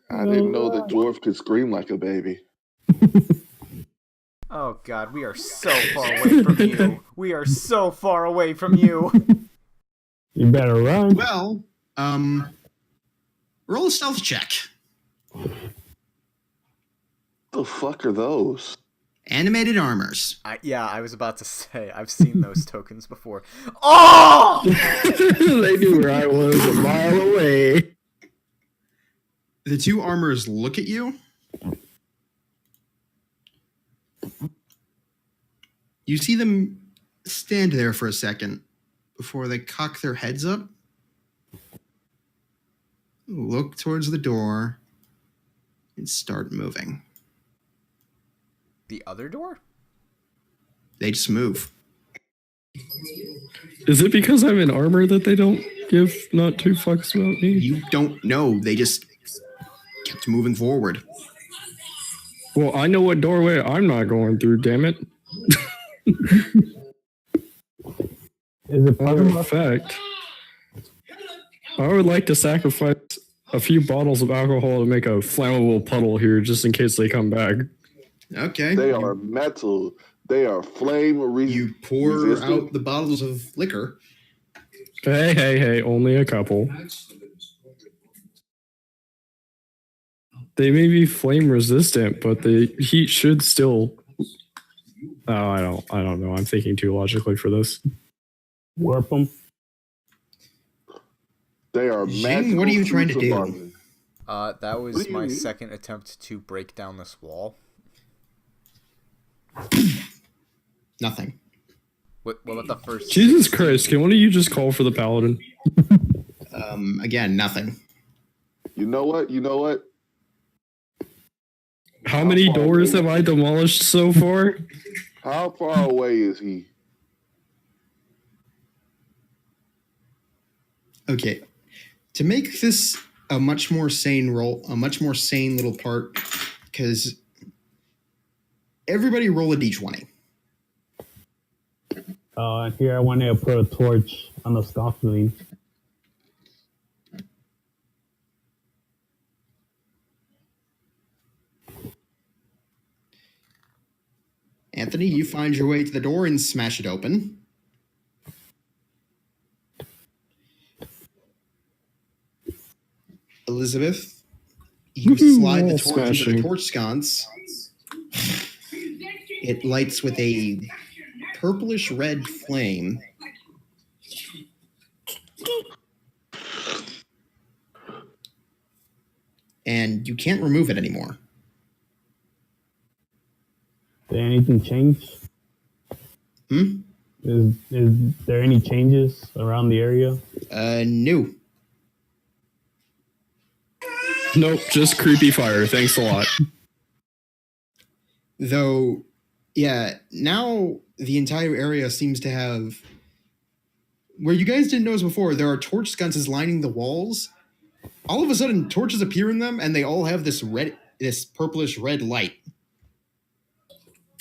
S5: I didn't know the dwarf could scream like a baby.
S2: Oh god, we are so far away from you. We are so far away from you.
S4: You better run.
S1: Well, roll a stealth check.
S5: The fuck are those?
S1: Animated armors.
S2: I was about to say, I've seen those tokens before. Oh!
S3: They knew where I was a mile away.
S1: The two armors look at you. You see them stand there for a second before they cock their heads up, look towards the door, and start moving.
S2: The other door?
S1: They just move.
S3: Is it because I'm in armor that they don't give not two fucks about me?
S1: You don't know. They just kept moving forward.
S3: Well, I know what doorway I'm not going through, damn it.
S4: Is it part
S3: Matter
S4: of
S3: of fact, I would like to sacrifice a few bottles of alcohol to make a flammable puddle here just in case they come back.
S1: Okay.
S5: They are metal. They are flame
S1: You pour
S5: resistant.
S1: out the bottles of liquor.
S3: Hey, only a couple. They may be flame resistant, but the heat should still. Oh, I don't know. I'm thinking too logically for this.
S4: warp them?
S5: They are
S1: Jing,
S5: magical.
S1: what are you trying to
S5: suits of
S1: do?
S5: armor.
S2: That was
S5: What do you
S2: my
S5: mean?
S2: second attempt to break down this wall.
S1: Nothing.
S2: What about the first?
S3: Jesus
S2: 16?
S3: Christ! Can one of you just call for the paladin?
S1: Again, nothing.
S5: You know what?
S3: How many doors have I demolished so far?
S5: How far away is he?
S1: Okay. To make this a much more sane roll, a much more sane little part, because everybody roll a d20.
S4: And here I want to put a torch on the scaffolding.
S1: Anthony, you find your way to the door and smash it open. Elizabeth, you slide the
S3: Wall
S1: torch into the
S3: smashing.
S1: torch sconce. It lights with a purplish red flame. And you can't remove it anymore.
S4: Did anything change?
S1: Hmm?
S4: Is there any changes around the area?
S1: No.
S3: Nope, just creepy fire. Thanks a lot.
S1: Though, yeah, now the entire area seems to have, where you guys didn't notice before, there are torch sconces lining the walls. All of a sudden, torches appear in them, and they all have this purplish red light.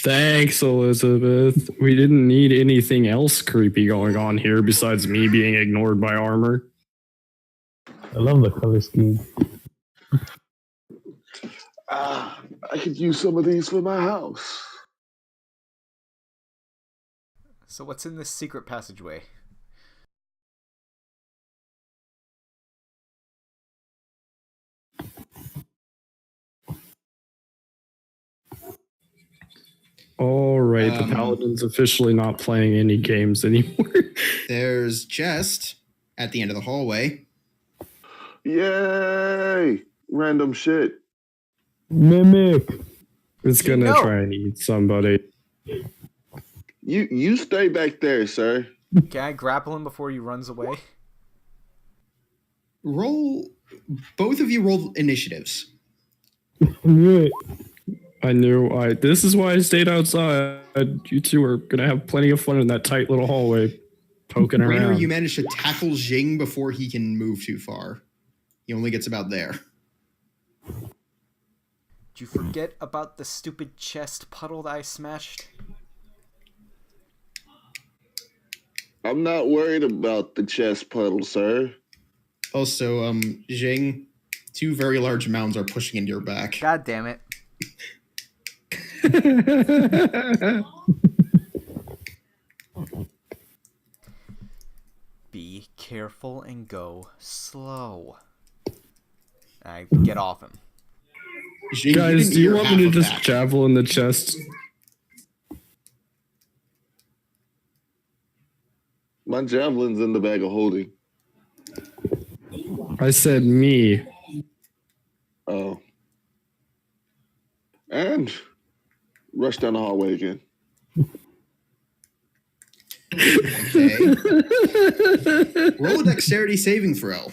S3: Thanks, Elizabeth. We didn't need anything else creepy going on here besides me being ignored by armor.
S4: I love the color scheme.
S5: I could use some of these for my house.
S2: So what's in this secret passageway?
S3: All right, the paladin's officially not playing any games anymore.
S1: There's chest at the end of the hallway.
S5: Yay! Random shit.
S4: Mimic.
S3: It's gonna
S2: No.
S3: try and eat somebody.
S5: You stay back there, sir.
S2: Can I grapple him before he runs away?
S1: Roll. Both of you roll initiatives.
S4: Knew it.
S3: I knew. This is why I stayed outside. You two are gonna have plenty of fun in that tight little hallway, poking
S1: Rainer,
S3: around.
S1: you managed to tackle Jing before he can move too far. He only gets about there.
S2: Did you forget about the stupid chest puddle that I smashed?
S5: I'm not worried about the chest puddle, sir.
S1: Also, Jing, two very large mounds are pushing into your back.
S2: God damn it. Be careful and go slow. I get off him.
S1: Jing,
S3: Guys,
S1: didn't
S3: do you
S1: hear
S3: want
S1: half
S3: me to
S1: of
S3: just
S1: that.
S3: javelin the chest?
S5: My javelin's in the bag of holding.
S3: I said me.
S5: Oh. And rush down the hallway again.
S1: Okay. Roll a dexterity saving throw.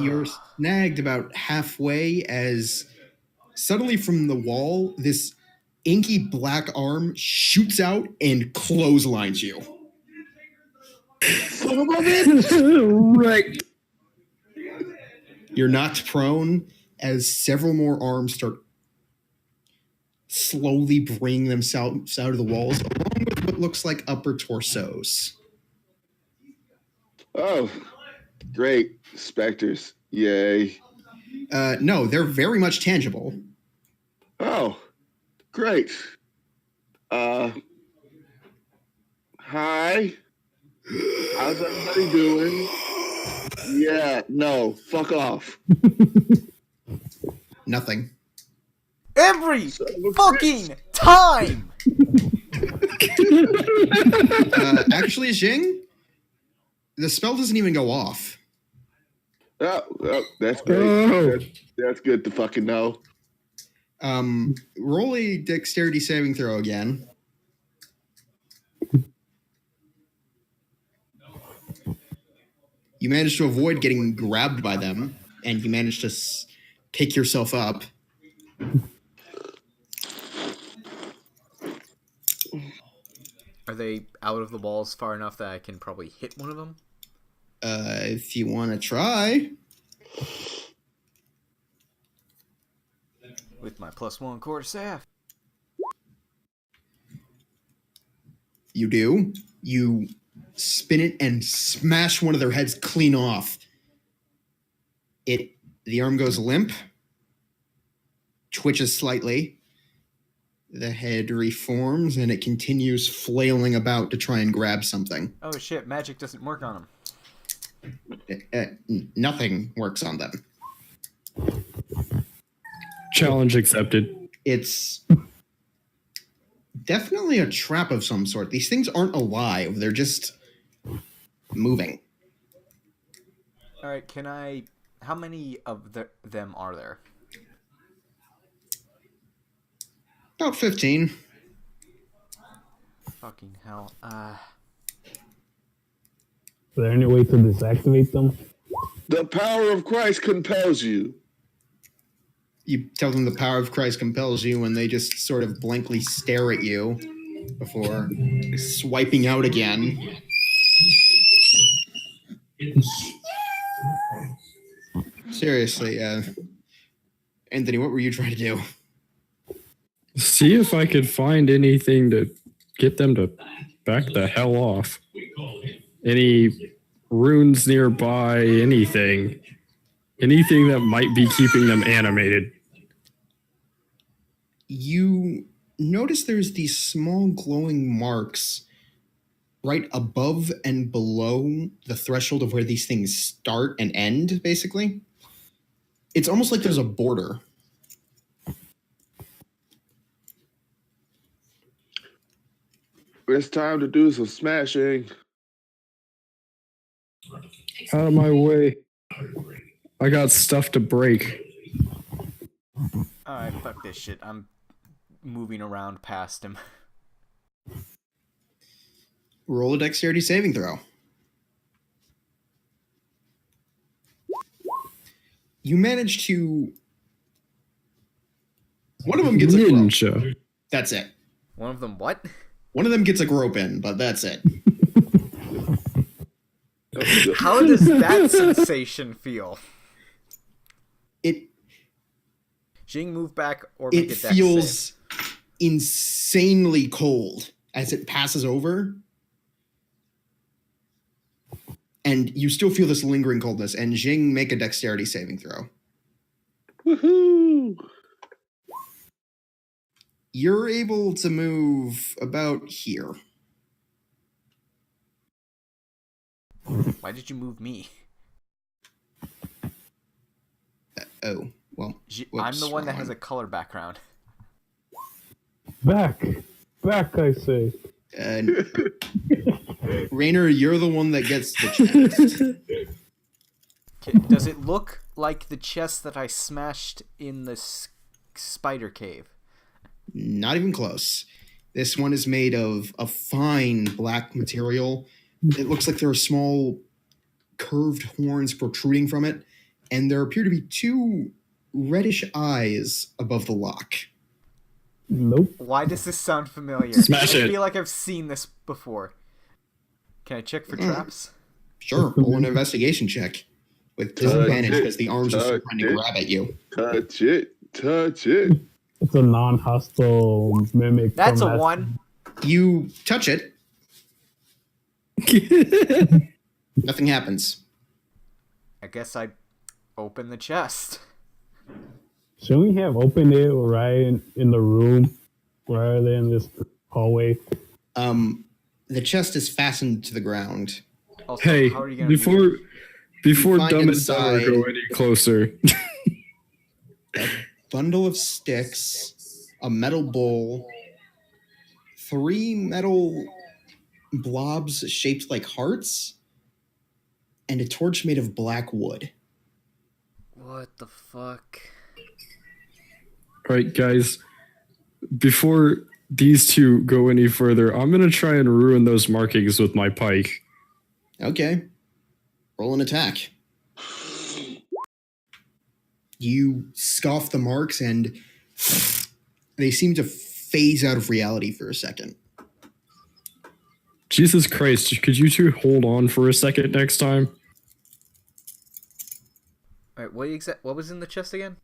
S1: You're snagged about halfway as suddenly from the wall, this inky black arm shoots out and clotheslines you.
S3: Right.
S1: You're knocked prone as several more arms start slowly bringing themselves out of the walls, along with what looks like upper torsos.
S5: Oh, great. Specters. Yay.
S1: No, they're very much tangible.
S5: Oh, great. Hi. How's everybody doing? Yeah, no, fuck off.
S1: Nothing.
S2: Every
S5: Son of a
S2: fucking time!
S1: Actually, Jing, the spell doesn't even go off.
S5: Oh, that's great.
S3: Oh.
S5: That's good to fucking know.
S1: Roll a dexterity saving throw again. You managed to avoid getting grabbed by them, and you managed to pick yourself up.
S2: Are they out of the walls far enough that I can probably hit one of them?
S1: If you want to try.
S2: With my +1 quarterstaff.
S1: You do. You spin it and smash one of their heads clean off. The arm goes limp, twitches slightly. The head reforms and it continues flailing about to try and grab something.
S2: Oh shit, magic doesn't work on them.
S1: Nothing works on them.
S3: Challenge accepted.
S1: It's definitely a trap of some sort. These things aren't alive. They're just moving.
S2: Alright, can I... How many of them are there?
S1: About 15.
S2: Fucking hell.
S4: Is there any way to deactivate them?
S5: The power of Christ compels you.
S1: You tell them the power of Christ compels you, and they just sort of blankly stare at you before swiping out again. Seriously, Anthony, what were you trying to do?
S3: See if I could find anything to get them to back the hell off. Any runes nearby, anything. Anything that might be keeping them animated.
S1: You notice there's these small glowing marks right above and below the threshold of where these things start and end, basically. It's almost like there's a border.
S5: It's time to do some smashing.
S3: Out of my way. I got stuff to break.
S2: Alright, fuck this shit. I'm moving around past him.
S1: Roll a dexterity saving throw. You manage to. One of them gets a grope.
S3: Ninja.
S1: That's it.
S2: One of them what?
S1: One of them gets a grope in, but that's it.
S2: How does that sensation feel?
S1: It
S2: Jing, move back or make
S1: it
S2: a dex
S1: feels
S2: save.
S1: insanely cold as it passes over. And you still feel this lingering coldness. And Jing, make a dexterity saving throw.
S5: Woohoo!
S1: You're able to move about here.
S2: Why did you move me?
S1: Oh, well.
S2: I'm the
S1: whoops,
S2: one that
S1: wrong
S2: has a color background.
S4: Back, I say.
S1: Rainer, you're the one that gets the chest.
S2: Okay, does it look like the chest that I smashed in the spider cave?
S1: Not even close. This one is made of a fine black material. It looks like there are small curved horns protruding from it, and there appear to be two reddish eyes above the lock.
S4: Nope.
S2: Why does this sound familiar?
S3: Smash
S2: I
S3: it.
S2: feel like I've seen this before. Can I check for traps?
S1: Sure, roll an investigation check with disadvantage
S5: it.
S1: because the arms are still
S5: Touch
S1: trying to
S5: it.
S1: grab at you.
S5: Touch it. Touch it.
S4: It's a non-hostile mimic.
S2: That's
S4: from
S2: a
S4: that-
S2: 1.
S1: You touch it, nothing happens.
S2: I guess I open the chest.
S4: Should we have opened it right in the room rather than this hallway?
S1: The chest is fastened to the ground.
S2: Also,
S3: Hey,
S2: how are you gonna
S3: before
S1: find
S3: Dumb and
S1: inside-
S3: Dumber go any closer.
S1: Bundle of sticks, a metal bowl, 3 metal blobs shaped like hearts, and a torch made of black wood.
S2: What the fuck?
S3: All right, guys. Before these two go any further, I'm gonna try and ruin those markings with my pike.
S1: Okay. Roll an attack. You scoff the marks and they seem to phase out of reality for a second.
S3: Jesus Christ! Could you two hold on for a second next time?
S2: Alright, what was in the chest again?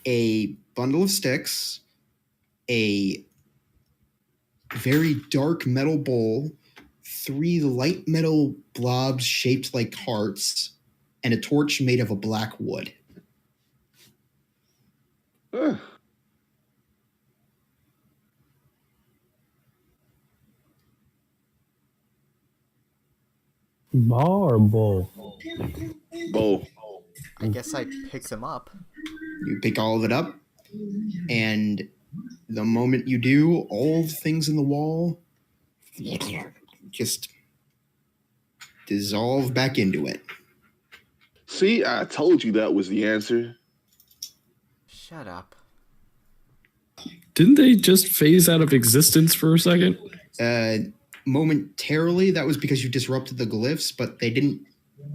S1: A bundle of sticks, a very dark metal bowl, 3 light metal blobs shaped like hearts, and a torch made of a black wood.
S5: Ah,
S4: Ball or bull?
S5: bowl.
S2: I guess I picked them up.
S1: You pick all of it up, and the moment you do, all the things in the wall just dissolve back into it.
S5: See, I told you that was the answer.
S2: Shut up.
S3: Didn't they just phase out of existence for a second?
S1: Momentarily, that was because you disrupted the glyphs, but they didn't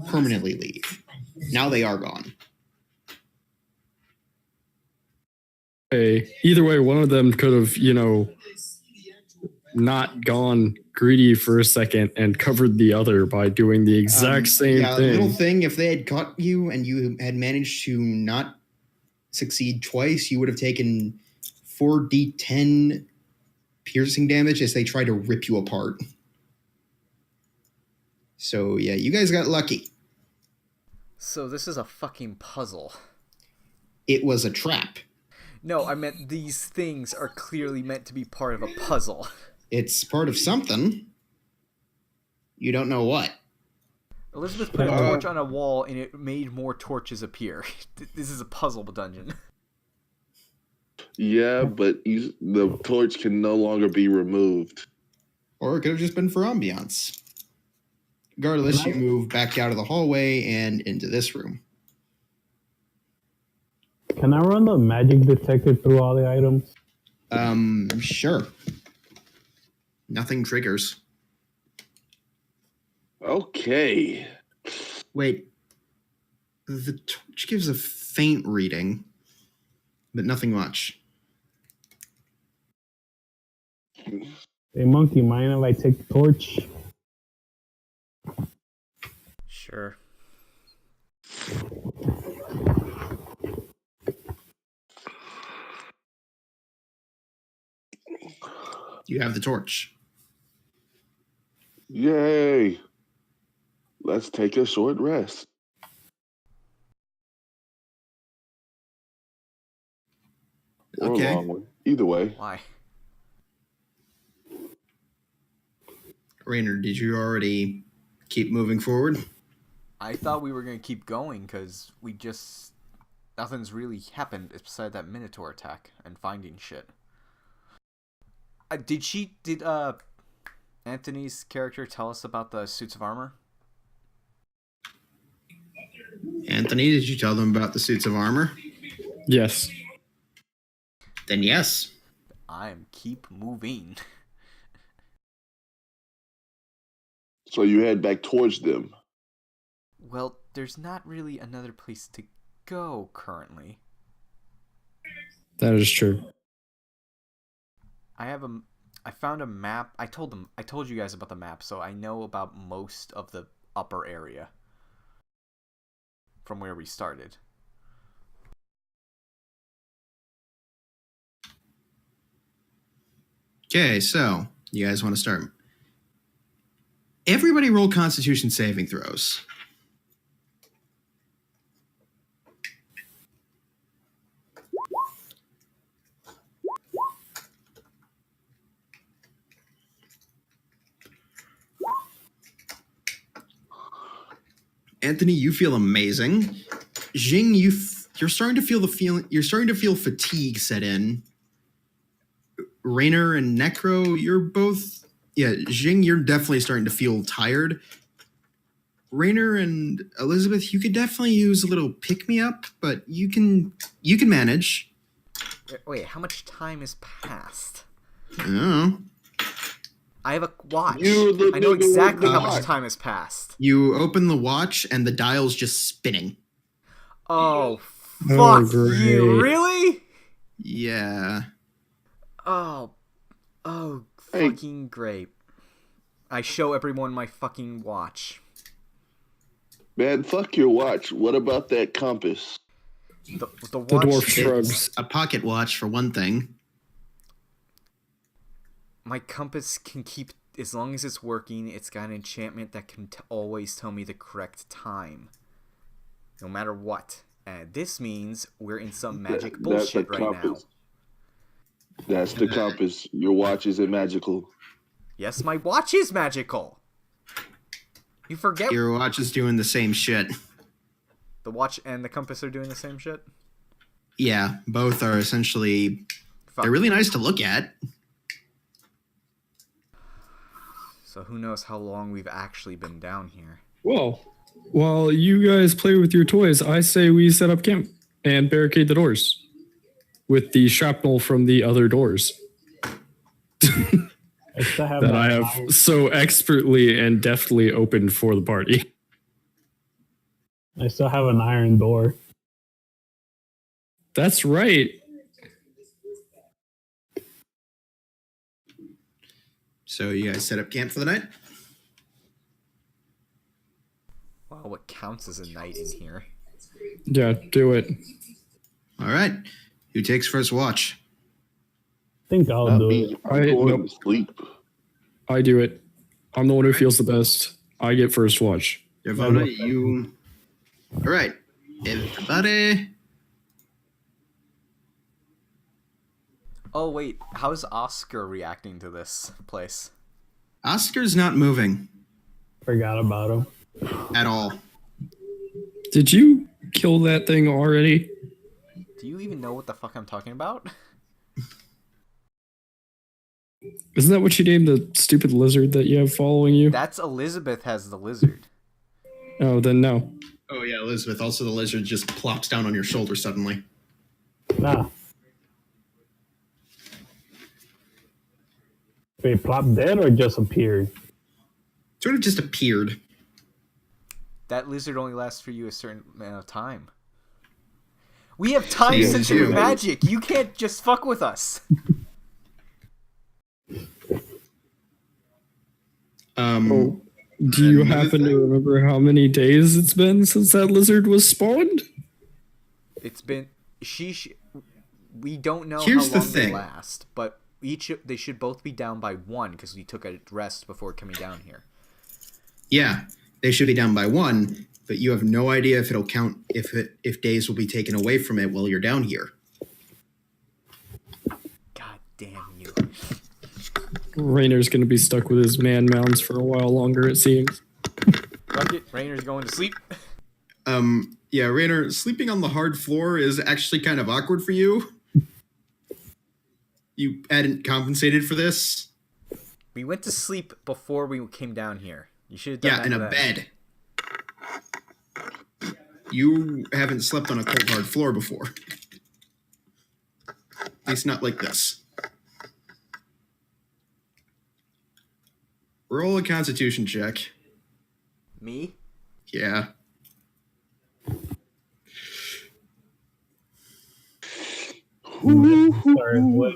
S1: permanently leave. Now they are gone.
S3: Hey, either way, one of them could have, not gone greedy for a second and covered the other by doing the exact same
S1: Little
S3: thing.
S1: thing, if they had caught you and you had managed to not succeed twice, you would have taken 4d10 piercing damage as they try to rip you apart. So, yeah, you guys got lucky.
S2: So this is a fucking puzzle.
S1: It was a trap.
S2: No, I meant these things are clearly meant to be part of a puzzle.
S1: It's part of something. You don't know what.
S2: Elizabeth put a torch on a wall and it made more torches appear. This is a puzzle dungeon.
S5: Yeah, but the torch can no longer be removed.
S1: Or it could have just been for ambiance. Regardless, you move back out of the hallway and into this room.
S4: Can I run the magic detector through all the items?
S1: Sure. Nothing triggers.
S5: Okay.
S1: Wait. The torch gives a faint reading, but nothing much.
S4: Hey, monkey, mind if I take the torch?
S2: Sure.
S1: You have the torch.
S5: Yay. Let's take a short rest. Or
S1: Okay.
S5: a long one. Either way.
S2: Why?
S1: Rainer, did you already keep moving forward?
S2: I thought we were gonna keep going because nothing's really happened beside that Minotaur attack and finding shit. Did Anthony's character tell us about the suits of armor?
S1: Anthony, did you tell them about the suits of armor?
S3: Yes.
S1: Then yes.
S2: Keep moving.
S5: So you head back towards them.
S2: Well, there's not really another place to go currently.
S3: That is true.
S2: I found a map. I told you guys about the map, so I know about most of the upper area from where we started.
S1: Okay, so you guys want to start? Everybody roll Constitution saving throws. Anthony, you feel amazing. Jing, you're starting to feel You're starting to feel fatigue set in. Rainer and Necro, you're both. Yeah, Jing, you're definitely starting to feel tired. Rainer and Elizabeth, you could definitely use a little pick me up, but you can manage.
S2: Wait, how much time has passed?
S1: I don't know.
S2: I have a watch.
S5: You
S2: I know exactly how
S5: watch.
S2: much time has passed.
S1: You open the watch and the dial's just spinning.
S2: Oh,
S3: Oh,
S2: fuck you.
S3: great.
S2: Really?
S1: Yeah.
S2: Oh,
S5: Hey.
S2: fucking great. I show everyone my fucking watch.
S5: Man, fuck your watch. What about that compass?
S2: The
S3: The
S2: watch
S3: dwarf
S2: is-
S3: shrugs.
S1: A pocket watch for one thing.
S2: My compass can keep, as long as it's working, it's got an enchantment that can always tell me the correct time. No matter what. And this means we're in some magic
S5: That's the
S2: bullshit right now.
S5: compass. That's the compass. Your watch isn't magical.
S2: Yes, my watch is magical. You forget
S1: Your watch is doing the same shit.
S2: the watch and the compass are doing the same shit?
S1: Yeah, both are essentially.
S2: Fuck.
S1: They're really nice to look at.
S2: So who knows how long we've actually been down here.
S3: Well, while you guys play with your toys, I say we set up camp and barricade the doors with the shrapnel from the other doors
S4: I still have
S3: that I have so expertly and deftly opened for the party.
S4: I still have an iron door.
S3: That's right.
S1: So you guys set up camp for the night?
S2: Wow, what counts as a night in here?
S3: Yeah, do it.
S1: All right. Who takes first watch?
S4: I think I'll
S5: Not
S4: do
S5: me.
S4: it.
S5: I'm going
S3: nope.
S5: to sleep.
S3: I do it. I'm the one who feels the best. I get first watch.
S1: Devona, you. All right. Everybody.
S2: Oh wait, how's Oscar reacting to this place?
S1: Oscar's not moving
S4: Forgot about him.
S1: at all.
S3: Did you kill that thing already?
S2: Do you even know what the fuck I'm talking about?
S3: Isn't that what you named the stupid lizard that you have following you?
S2: That's Elizabeth has the lizard.
S3: Oh, then no.
S1: Oh yeah, Elizabeth. Also, the lizard just plops down on your shoulder suddenly.
S4: Nah. Wait, plop dead or just appeared?
S1: Sort of just appeared.
S2: That lizard only lasts for you a certain amount of time. We have time
S1: Yeah,
S2: sensitive
S1: too.
S2: magic. You can't just fuck with us.
S3: Do you
S1: Another
S3: happen to
S1: thing?
S3: remember how many days it's been since that lizard was spawned?
S2: It's been we don't know
S1: Here's
S2: how
S1: the
S2: long they
S1: thing.
S2: last, but they should both be down by 1 because we took a rest before coming down here.
S1: Yeah, they should be down by 1, but you have no idea if it'll count if days will be taken away from it while you're down here.
S2: God damn you.
S3: Rainer's gonna be stuck with his man mounds for a while longer, it seems.
S2: Fuck it, Rainer's going to sleep.
S1: Yeah, Rainer, sleeping on the hard floor is actually kind of awkward for you. You hadn't compensated for this.
S2: We went to sleep before we came down here. You should have done
S1: Yeah,
S2: that
S1: in a
S2: then.
S1: bed. You haven't slept on a cold hard floor before. At least not like this. Roll a constitution check.
S2: Me?
S1: Yeah.
S4: Sorry, what?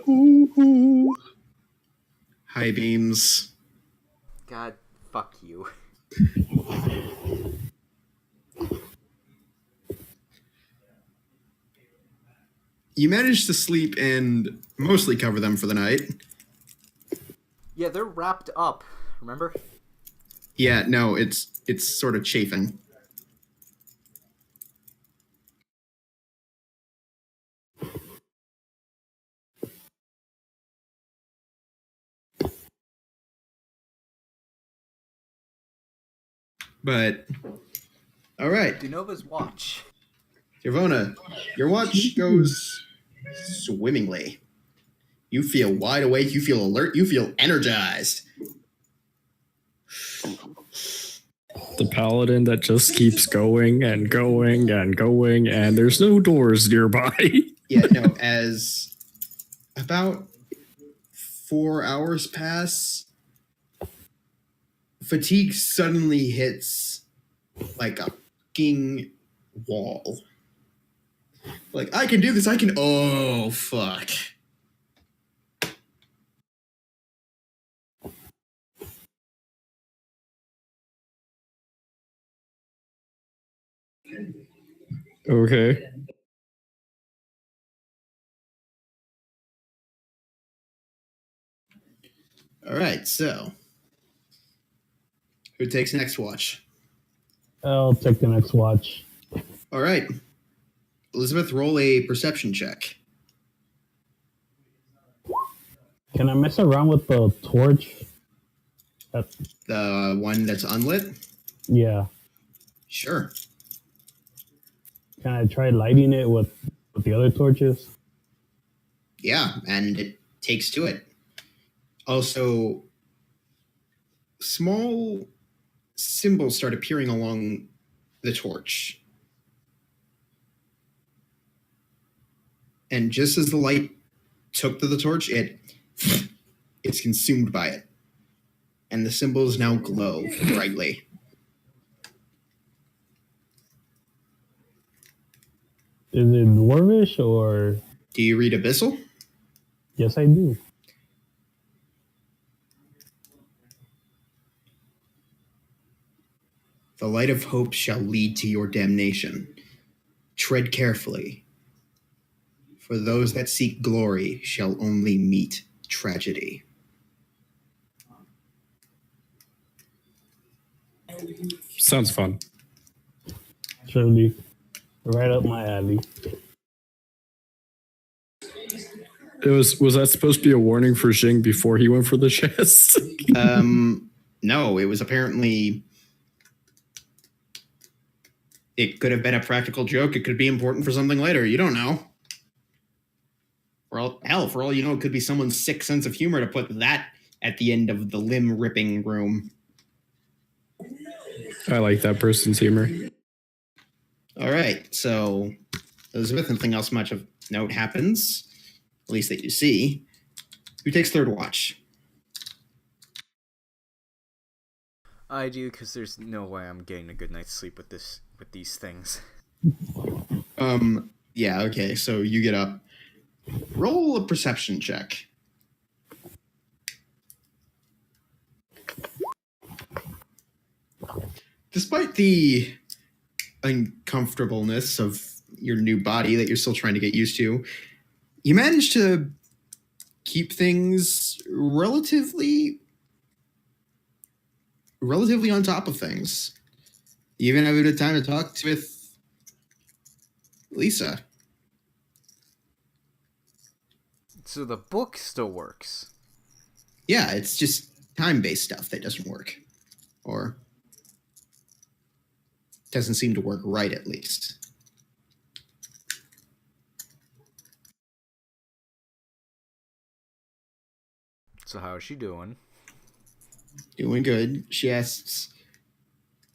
S1: High beams.
S2: God, fuck you.
S1: You managed to sleep and mostly cover them for the night.
S2: Yeah, they're wrapped up. Remember?
S1: Yeah, no, it's sort of chafing. But all right,
S2: Denova's watch.
S1: Ivona, your watch goes swimmingly. You feel wide awake, you feel alert, you feel energized.
S3: The paladin that just keeps going and going and going, and there's no doors nearby.
S1: Yeah, no, as about 4 hours pass, fatigue suddenly hits like a fucking wall. Like, I can do this, I can. Oh, fuck.
S3: Okay.
S1: All right, so who takes next watch?
S4: I'll take the next watch.
S1: All right, Elizabeth, roll a perception check.
S4: Can I mess around with the torch?
S1: The one that's unlit?
S4: Yeah.
S1: Sure.
S4: Can I try lighting it with the other torches?
S1: Yeah, and it takes to it. Also, small symbols start appearing along the torch. And just as the light took to the torch, it's consumed by it. And the symbols now glow brightly.
S4: Is it dwarvish or?
S1: Do you read Abyssal?
S4: Yes, I do.
S1: The light of hope shall lead to your damnation. Tread carefully, for those that seek glory shall only meet tragedy.
S3: Sounds fun.
S4: Surely. Right up my alley.
S3: Was that supposed to be a warning for Xing before he went for the chest?
S1: No, it was apparently. It could have been a practical joke. It could be important for something later. You don't know. For for all you know, it could be someone's sick sense of humor to put that at the end of the limb ripping room.
S3: I like that person's humor.
S1: All right, so Elizabeth, nothing else much of note happens, at least that you see. Who takes third watch?
S2: I do, because there's no way I'm getting a good night's sleep with these things.
S1: Yeah, okay, so you get up. Roll a perception check. Despite the uncomfortableness of your new body that you're still trying to get used to, you manage to keep things relatively on top of things. You even have a bit of time to talk with Lisa.
S2: So the book still works.
S1: Yeah, it's just time-based stuff that doesn't work. Or doesn't seem to work right, at least.
S2: So how is she doing?
S1: Doing good. She asks,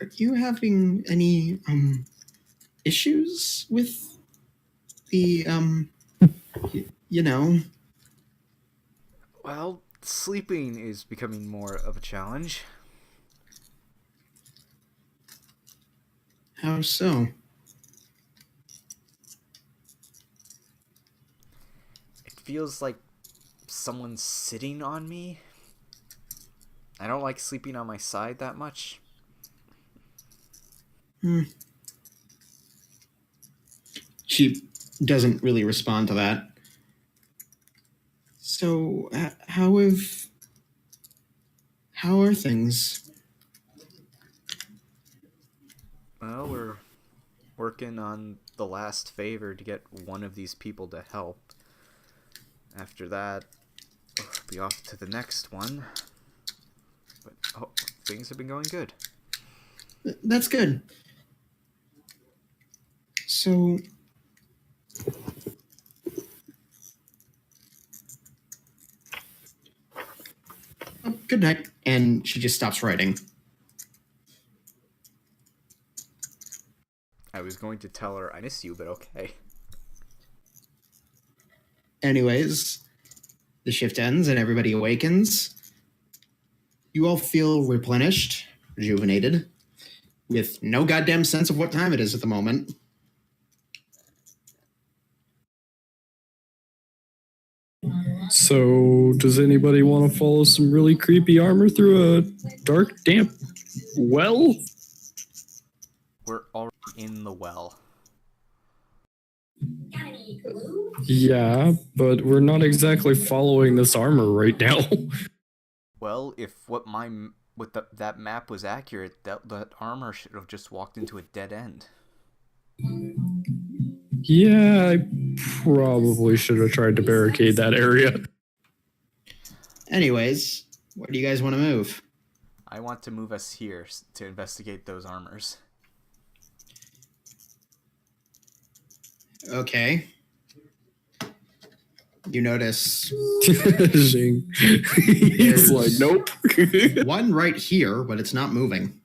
S1: are you having any issues with the you know?
S2: Well, sleeping is becoming more of a challenge.
S1: How so?
S2: It feels like someone's sitting on me. I don't like sleeping on my side that much.
S1: She doesn't really respond to that. So, how are things?
S2: Well, we're working on the last favor to get one of these people to help. After that, we'll be off to the next one. But things have been going good.
S1: That's good. So, good night. And she just stops writing.
S2: I was going to tell her I miss you, but okay.
S1: Anyways, the shift ends and everybody awakens. You all feel replenished, rejuvenated, with no goddamn sense of what time it is at the moment.
S3: So, does anybody want to follow some really creepy armor through a dark, damp well?
S2: We're already in the well.
S3: Yeah, but we're not exactly following this armor right now.
S2: Well, if that map was accurate, that armor should have just walked into a dead end.
S3: Yeah, I probably should have tried to barricade that area.
S1: Anyways, where do you guys want to move?
S2: I want to move us here to investigate those armors.
S1: Okay. You notice
S3: Zing. He's like, nope.
S1: one right here, but it's not moving.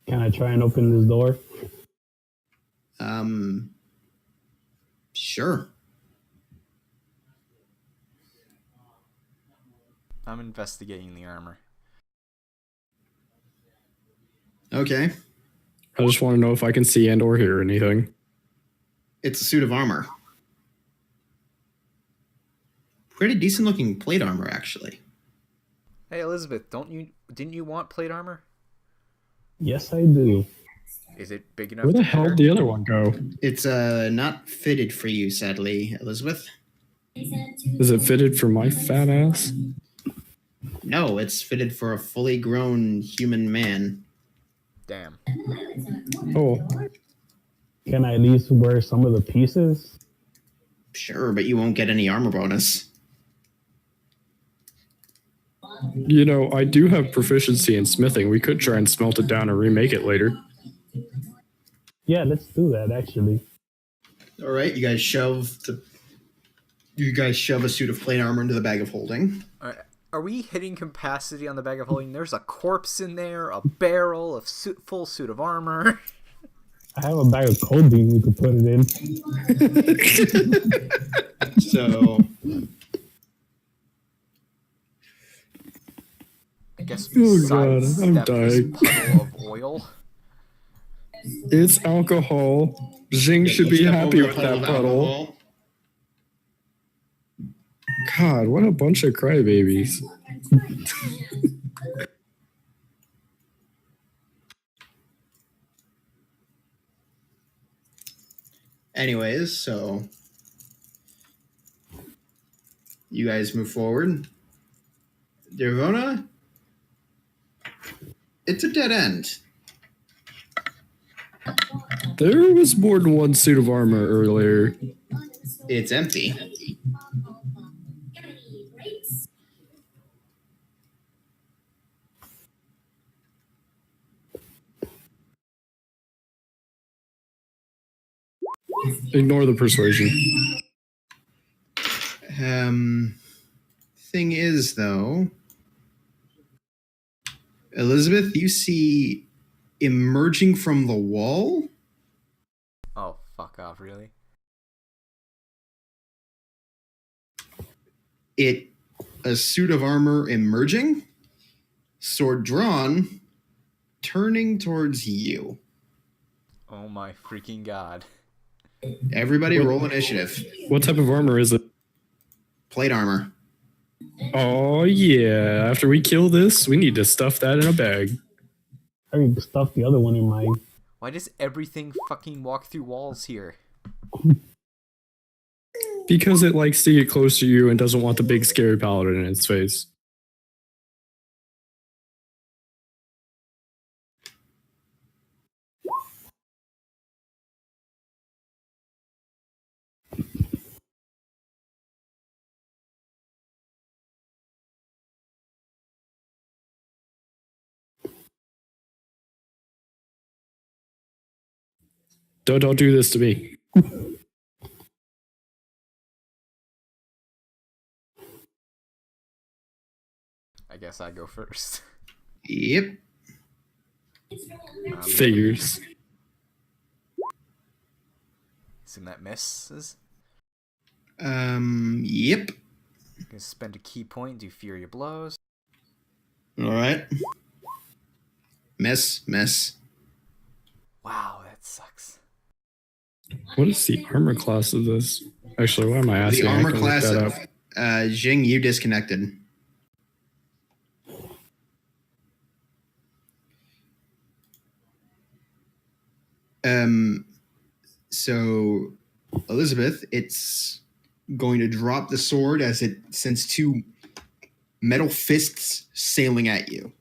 S4: Can I try and open this door?
S1: Sure.
S2: I'm investigating the armor.
S1: Okay.
S3: I just want to know if I can see and or hear anything.
S1: It's a suit of armor. Pretty decent looking plate armor, actually.
S2: Hey Elizabeth, didn't you want plate armor?
S4: Yes, I do.
S2: Is it big enough?
S3: Where the
S2: to
S3: hell
S2: wear?
S3: did the other one go?
S1: It's not fitted for you, sadly, Elizabeth.
S3: Is it fitted for my fat ass?
S1: No, it's fitted for a fully grown human man.
S2: Damn.
S3: Oh,
S4: Can I at least wear some of the pieces?
S1: Sure, but you won't get any armor bonus.
S3: you know, I do have proficiency in smithing. We could try and smelt it down and remake it later.
S4: Yeah, let's do that. Actually,
S1: All right, you guys shove a suit of plate armor into the bag of holding.
S2: Are we hitting capacity on the bag of holding? There's a corpse in there, a barrel, full suit of armor.
S4: I have a bag of codeine. We could put it in.
S1: So
S2: I guess
S3: Oh,
S2: we
S3: God, I'm
S2: sidestep this
S3: dying.
S2: puddle of oil.
S3: It's alcohol. Zing should
S1: you
S3: be
S1: step
S3: happy
S1: over
S3: with
S1: the
S3: that
S1: of
S3: puddle.
S1: alcohol.
S3: God, what a bunch of crybabies.
S1: Anyways, so you guys move forward. Dervona, it's a dead end.
S3: There was more than one suit of armor earlier.
S1: It's empty.
S3: Ignore the persuasion.
S1: Thing is, though, Elizabeth, you see emerging from the wall
S2: Oh, fuck off, really?
S1: a suit of armor emerging, sword drawn, turning towards you.
S2: Oh my freaking god.
S1: Everybody roll initiative.
S3: What type of armor is it?
S1: Plate armor.
S3: Oh, yeah. After we kill this, we need to stuff that in a bag.
S4: I can stuff the other one in mine.
S2: Why does everything fucking walk through walls here?
S3: Because it likes to get close to you and doesn't want the big scary paladin in its face. Don't do this to me.
S2: I guess I go first.
S1: Yep.
S3: Figures.
S2: Assume that misses.
S1: Yep.
S2: Gonna spend a key point, do Fury of Blows.
S1: All right. Miss.
S2: Wow, that sucks.
S3: What is the armor class of this? Actually, why am I asking?
S1: The armor
S3: I can look
S1: class
S3: that
S1: of
S3: up.
S1: Jing, you disconnected. So Elizabeth, it's going to drop the sword as it sends two metal fists sailing at you.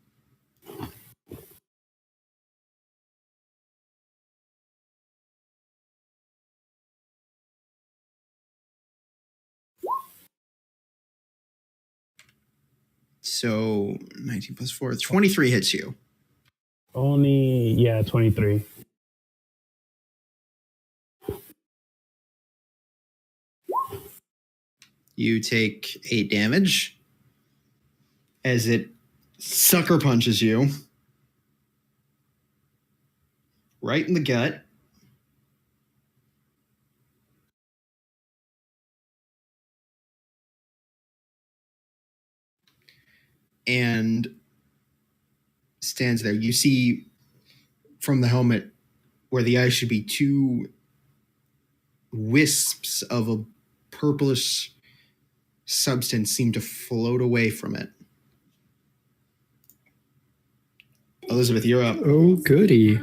S1: So 19 plus 4, 23 hits you.
S4: Only, 23.
S1: You take 8 damage as it sucker punches you right in the gut. And stands there. You see from the helmet where the eyes should be two wisps of a purplish substance seem to float away from it. Elizabeth, you're up.
S3: Oh, goody.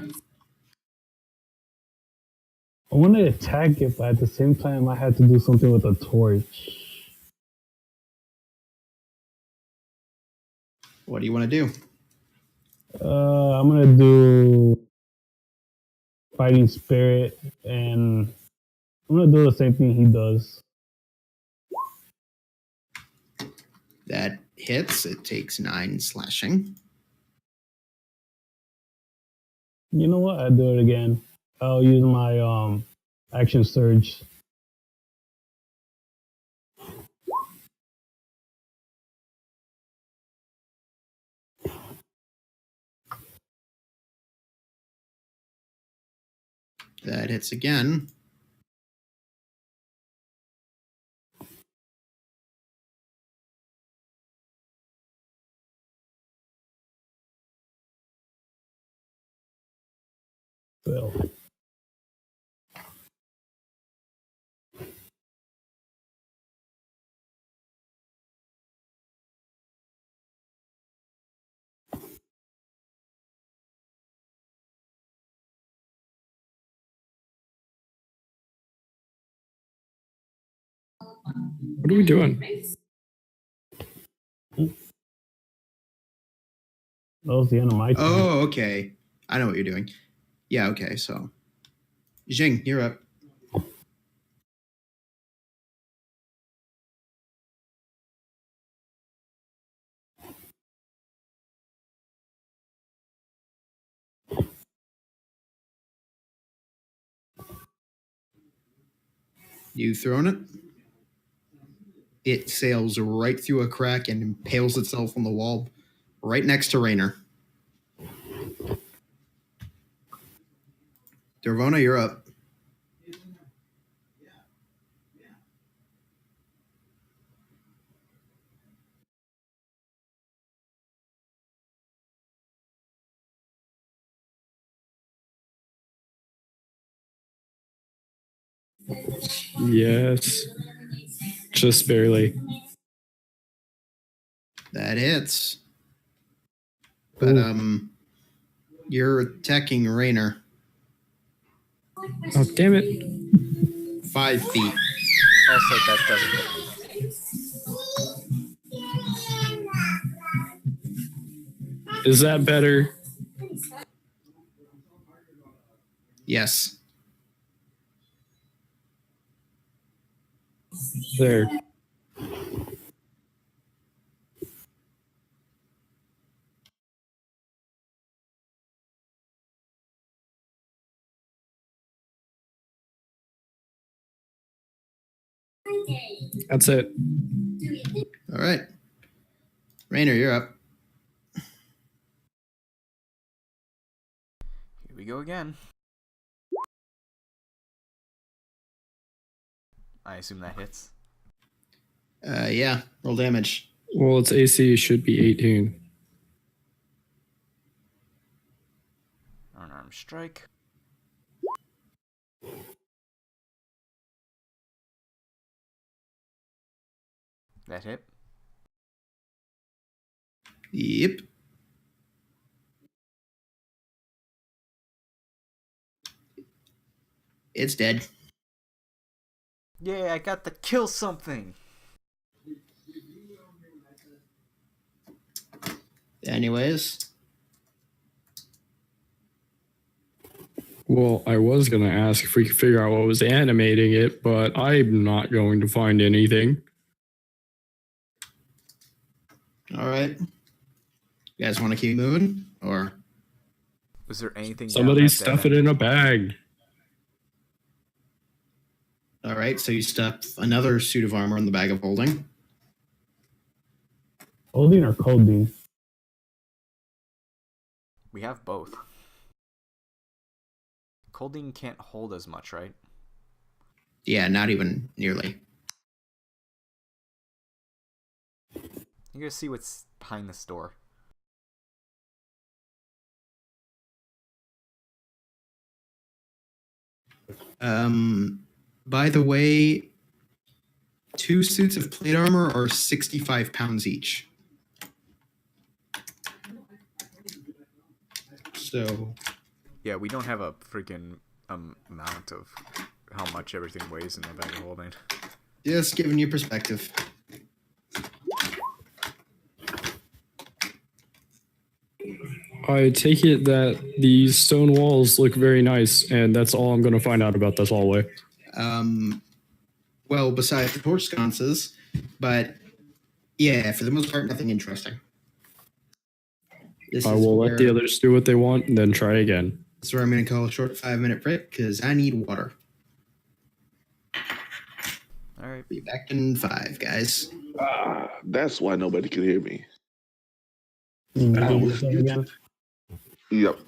S4: I want to attack it, but at the same time, I had to do something with a torch.
S1: What do you want to do?
S4: I'm going to do Fighting Spirit, and I'm going to do the same thing he does.
S1: That hits. It takes 9 slashing.
S4: You know what? I'll do it again. I'll use my action surge.
S1: That hits again.
S4: Fail.
S3: What are we doing?
S4: That was the end of my turn.
S1: Oh, okay. I know what you're doing. Yeah, okay, so. Jing, you're up. You throwing it? It sails right through a crack and impales itself on the wall right next to Rainer. Dervona, you're up.
S3: Yes. Just barely.
S1: That hits. But you're attacking Rainer.
S3: Oh, damn it.
S1: 5 feet.
S2: Also, that doesn't hit me.
S3: Is that better?
S1: Yes.
S3: There. That's it.
S1: All right. Rainer, you're up.
S2: Here we go again. I assume that hits.
S1: Yeah, roll damage.
S3: Well, its AC should be 18.
S2: Unarmed strike. That hit.
S1: Yep. It's dead.
S2: Yeah, I got to kill something.
S1: Anyways.
S3: Well, I was going to ask if we could figure out what was animating it, but I'm not going to find anything.
S1: All right. You guys want to keep moving? Or
S2: Was there anything?
S3: Somebody
S2: down that
S3: stuff
S2: dead
S3: it
S2: end?
S3: in a bag.
S1: all right, so you stuff another suit of armor in the bag of holding.
S4: Holding or colding?
S2: We have both. Colding can't hold as much, right?
S1: Yeah, not even nearly.
S2: You gotta see what's behind this door.
S1: By the way, 2 suits of plate armor are 65 pounds each. So,
S2: Yeah, we don't have a freaking amount of how much everything weighs in the bag of holding.
S1: just giving you perspective.
S3: I take it that these stone walls look very nice, and that's all I'm going to find out about this hallway.
S1: Well, besides the torch sconces, but yeah, for the most part, nothing interesting. This
S3: I
S1: is
S3: will
S1: where,
S3: let the others do what they want and then try again.
S1: That's where I'm going to call a short 5-minute break because I need water.
S2: All right.
S1: Be back in 5, guys.
S5: That's why nobody could hear me.
S4: You
S5: I
S4: muted
S5: was
S4: yourself
S5: muted.
S4: again?
S5: Yep.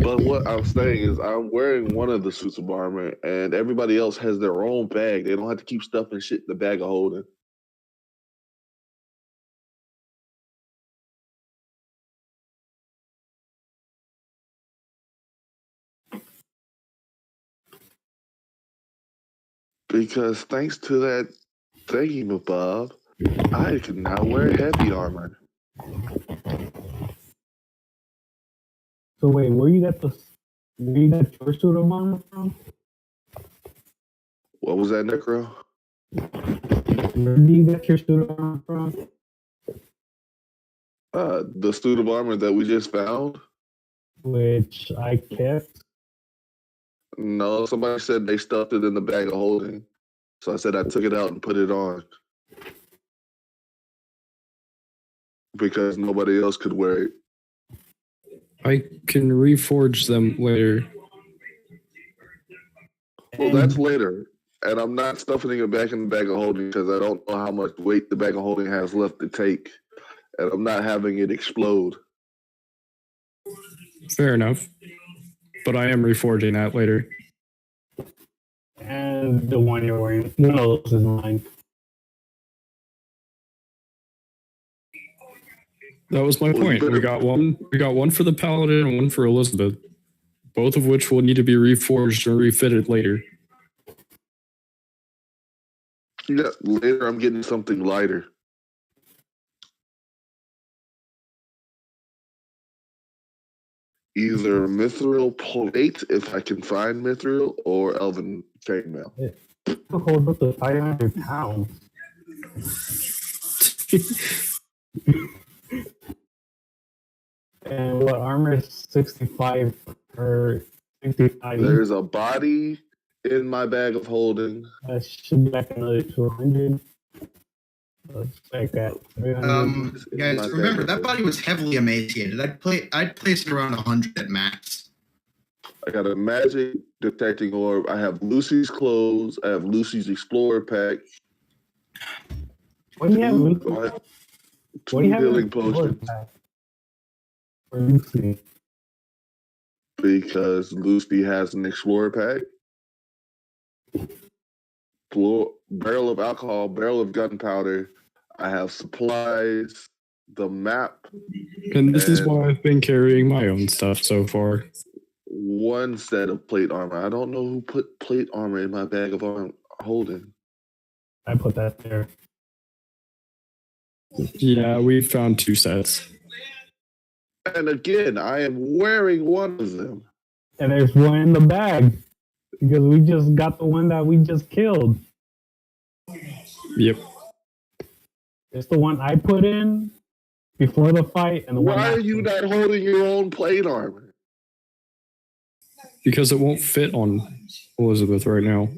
S5: But what I'm saying is I'm wearing one of the suits of armor and everybody else has their own bag. They don't have to keep stuffing shit in the bag of holding. Because thanks to that thingy-mabob, I can now wear heavy armor.
S4: So wait, where you got your suit of armor from?
S5: What was that, Necro?
S4: Where do you get your suit of armor from?
S5: The suit of armor that we just found?
S4: Which I kept.
S5: No, somebody said they stuffed it in the bag of holding. So I said I took it out and put it on. Because nobody else could wear it.
S3: I can reforge them later.
S5: Well, that's later. And I'm not stuffing it back in the bag of holding because I don't know how much weight the bag of holding has left to take. And I'm not having it explode.
S3: Fair enough. But I am reforging that later.
S4: And the one you're wearing, none of those is mine.
S3: That was my point. We got one for the Paladin and one for Elizabeth. Both of which will need to be reforged and refitted later.
S5: Yeah, later I'm getting something lighter. Either mithril plate, if I can find mithril, or elven chainmail.
S4: It holds up to 500 pounds. And what armor is 65 or 65?
S5: There's a body in my bag of holding.
S4: That should be like another 200. Let's check that. 300.
S1: Guys, remember that body was heavily emaciated. I'd place it around 100 at max.
S5: I got a magic detecting orb. I have Lucy's clothes. I have Lucy's explorer pack.
S4: What do you have?
S5: Two healing potions.
S4: For Lucy?
S5: Because Lucy has an explorer pack. Barrel of alcohol, barrel of gunpowder. I have supplies, the map.
S3: And this is why I've been carrying my own stuff so far.
S5: One set of plate armor. I don't know who put plate armor in my bag of holding.
S4: I put that there.
S3: Yeah, we found 2 sets.
S5: And again, I am wearing one of them.
S4: And there's one in the bag. Because we just got the one that we just killed.
S3: Yep.
S4: It's the one I put in before the fight. And the
S5: Why are you not holding your own plate armor?
S3: Because it won't fit on Elizabeth right now.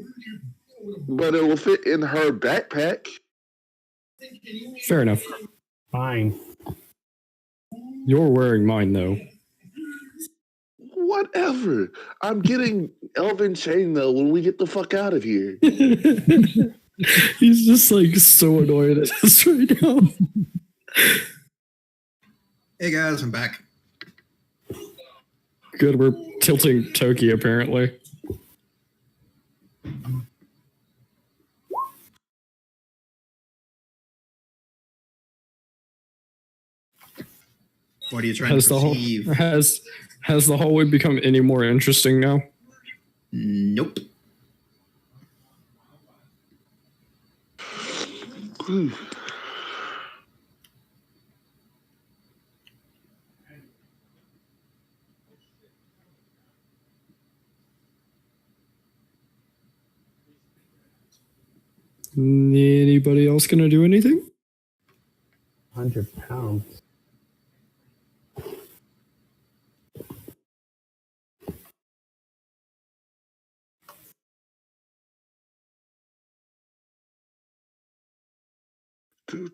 S5: But it will fit in her backpack.
S3: Fair enough.
S4: Fine.
S3: You're wearing mine, though.
S5: Whatever. I'm getting elven chainmail when we get the fuck out of here.
S3: He's just like so annoyed at us right now.
S1: Hey guys, I'm back.
S3: Good, we're tilting Toki apparently.
S1: What are you trying to perceive?
S3: Has the hallway become any more interesting now?
S1: Nope.
S3: Anybody else gonna do anything?
S4: 100 pounds. Oh,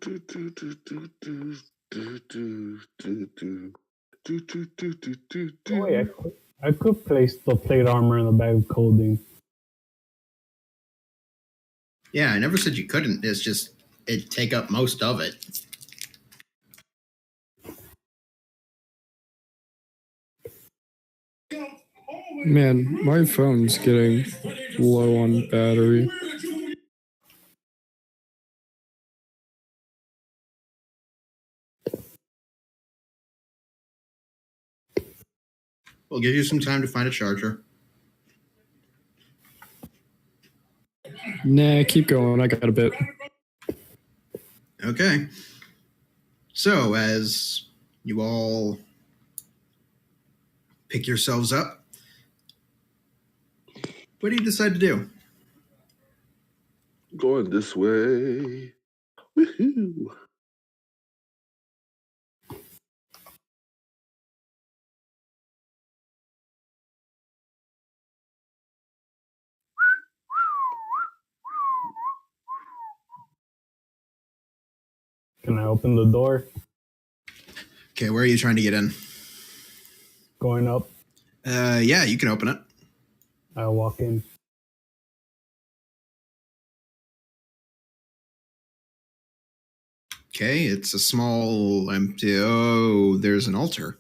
S4: wait, I could place the plate armor in the bag of clothing.
S1: Yeah, I never said you couldn't. It's just it'd take up most of it.
S3: Man, my phone's getting low on battery.
S1: We'll give you some time to find a charger.
S3: Nah, keep going. I got a bit.
S1: Okay. So, as you all pick yourselves up, what do you decide to do?
S5: Going this way. Woohoo!
S4: Can I open the door?
S1: Okay, where are you trying to get in?
S4: Going up,
S1: Yeah, you can open it.
S4: I walk in.
S1: Okay, it's a small empty. Oh, there's an altar.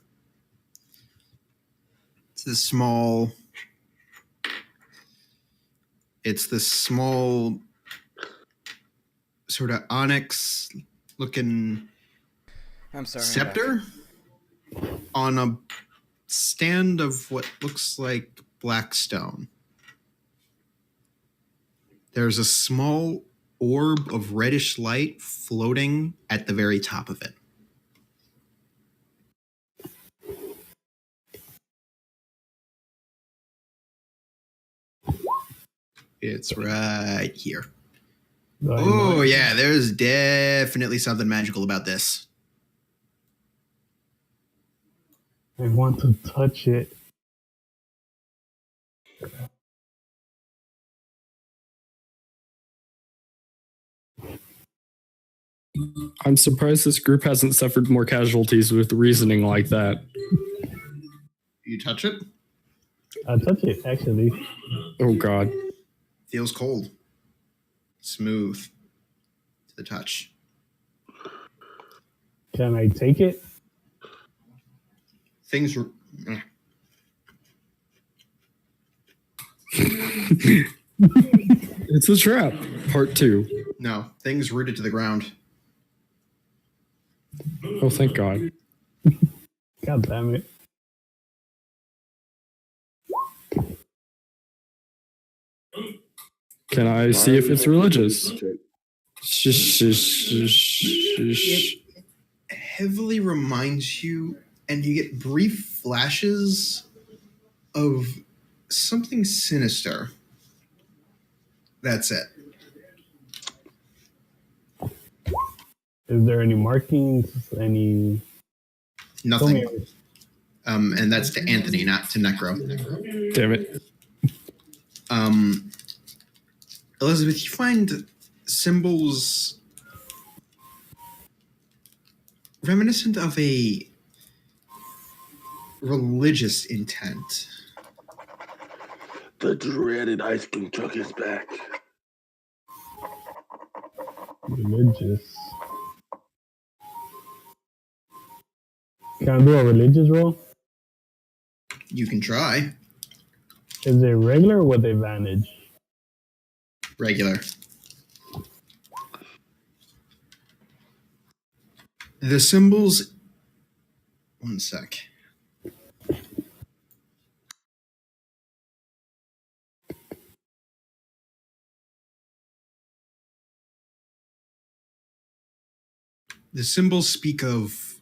S1: It's this small. It's this small, sort of onyx looking
S2: I'm sorry.
S1: scepter on a stand of what looks like black stone. There's a small orb of reddish light floating at the very top of it. It's right here.
S4: Do I
S1: Oh,
S4: know it?
S1: yeah, there's definitely something magical about this.
S4: I want to touch it.
S3: I'm surprised this group hasn't suffered more casualties with reasoning like that.
S1: You touch it,
S4: I touch it, actually.
S3: Oh god.
S1: feels cold, smooth to the touch.
S4: Can I take it?
S1: Things are.
S3: It's a trap. Part 2.
S1: No, things rooted to the ground.
S3: Oh, thank God.
S4: God damn it.
S3: Can I see if it's religious?
S5: Okay.
S3: Shh.
S1: Heavily reminds you, and you get brief flashes of something sinister. That's it.
S4: Is there any markings? Any.
S1: Nothing.
S4: Come here.
S1: And that's to Anthony, not to Necro.
S3: Damn it.
S1: Elizabeth, you find symbols reminiscent of a religious intent.
S5: The dreaded ice cream truck is back.
S4: Religious. Can I do a religious roll?
S1: You can try.
S4: Is it regular or with advantage?
S1: Regular. The symbols. One sec. The symbols speak of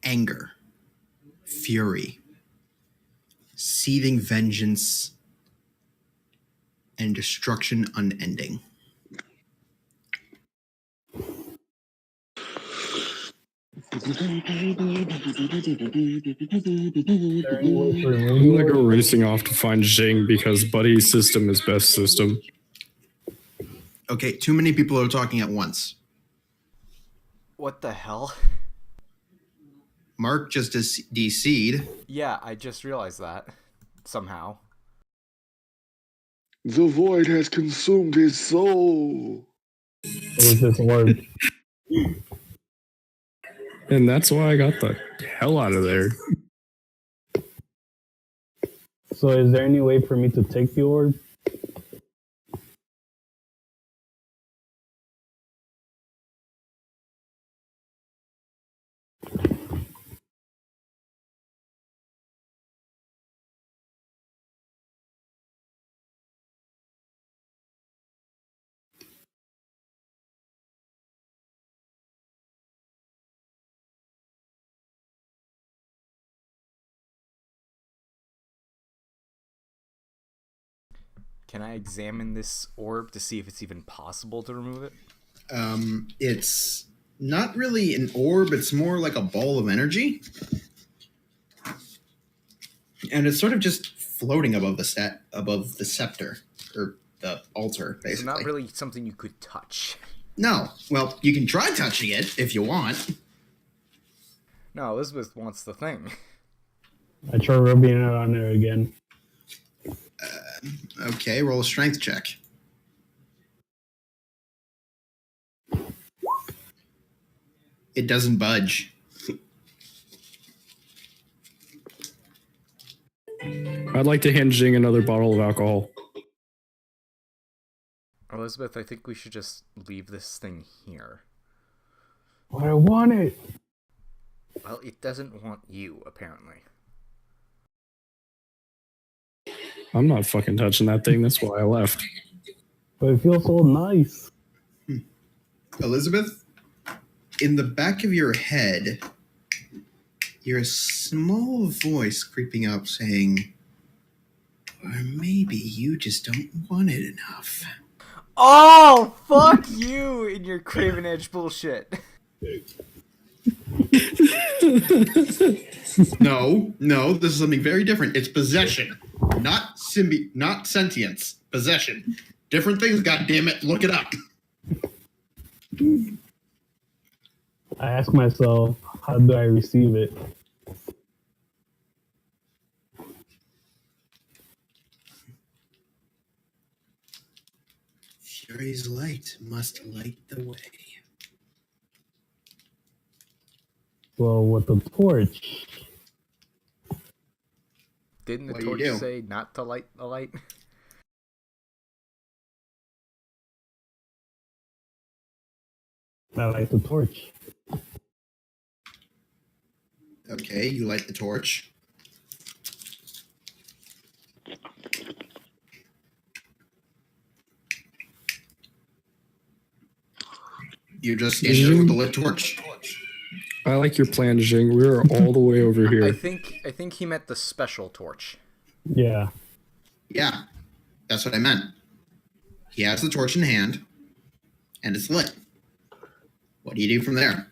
S1: anger, fury, seething vengeance, and destruction unending.
S4: Is there any way to remove
S3: I'm gonna go
S4: yours?
S3: racing off to find Jing because Buddy's system is best system.
S1: Okay, too many people are talking at once.
S2: What the hell?
S1: Mark just DC'd.
S2: Yeah, I just realized that somehow.
S5: The void has consumed his soul.
S4: It was this orb.
S3: And that's why I got the hell out of there.
S4: So is there any way for me to take the orb?
S2: Can I examine this orb to see if it's even possible to remove it?
S1: It's not really an orb, it's more like a ball of energy. And it's sort of just floating above the scepter, or the altar, basically.
S2: It's not really something you could touch.
S1: No. Well, you can try touching it if you want.
S2: No, Elizabeth wants the thing.
S4: I try rubbing it on there again.
S1: Okay, roll a strength check. It doesn't budge.
S3: I'd like to hand Jing another bottle of alcohol.
S2: Elizabeth, I think we should just leave this thing here.
S4: But I want it.
S2: Well, it doesn't want you, apparently.
S3: I'm not fucking touching that thing. That's why I left.
S4: But it feels so nice.
S1: Elizabeth, in the back of your head, you're a small voice creeping up saying, or maybe you just don't want it enough.
S2: Oh, fuck you and your Craven Edge bullshit.
S1: No, this is something very different. It's possession, not sentience. Possession. Different things, goddammit. Look it up.
S4: I ask myself, how do I receive it?
S1: Fury's light must light the way.
S4: Well, with the torch.
S2: Didn't the
S1: What do you
S2: torch
S1: do?
S2: say not to light the light?
S4: I like the torch.
S1: Okay, you light the torch. You just stand there with the lit torch.
S3: I like your plan, Jing. We're all the way over
S2: I
S3: here.
S2: think he meant the special torch.
S4: Yeah.
S1: Yeah, that's what I meant. He has the torch in hand, and it's lit. What do you do from there?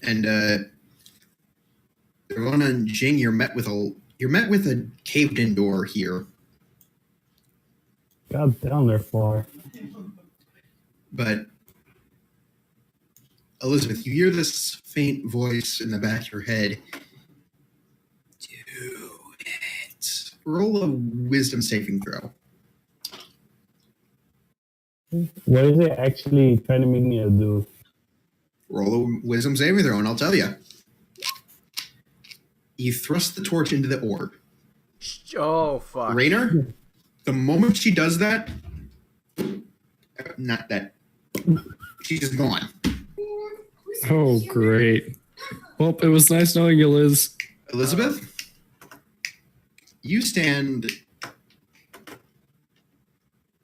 S1: And Ravonna and Jing, you're met with a caved-in door here.
S4: Got down there far.
S1: But Elizabeth, you hear this faint voice in the back of your head. Do it. Roll a wisdom saving throw.
S4: What is it actually trying to make me do?
S1: Roll a wisdom saving throw, and I'll tell you. You thrust the torch into the orb.
S2: Oh, fuck.
S1: Raynor, the moment she does that, not that, she's gone.
S3: Oh, great. Well, it was nice knowing you, Liz.
S1: Elizabeth, you stand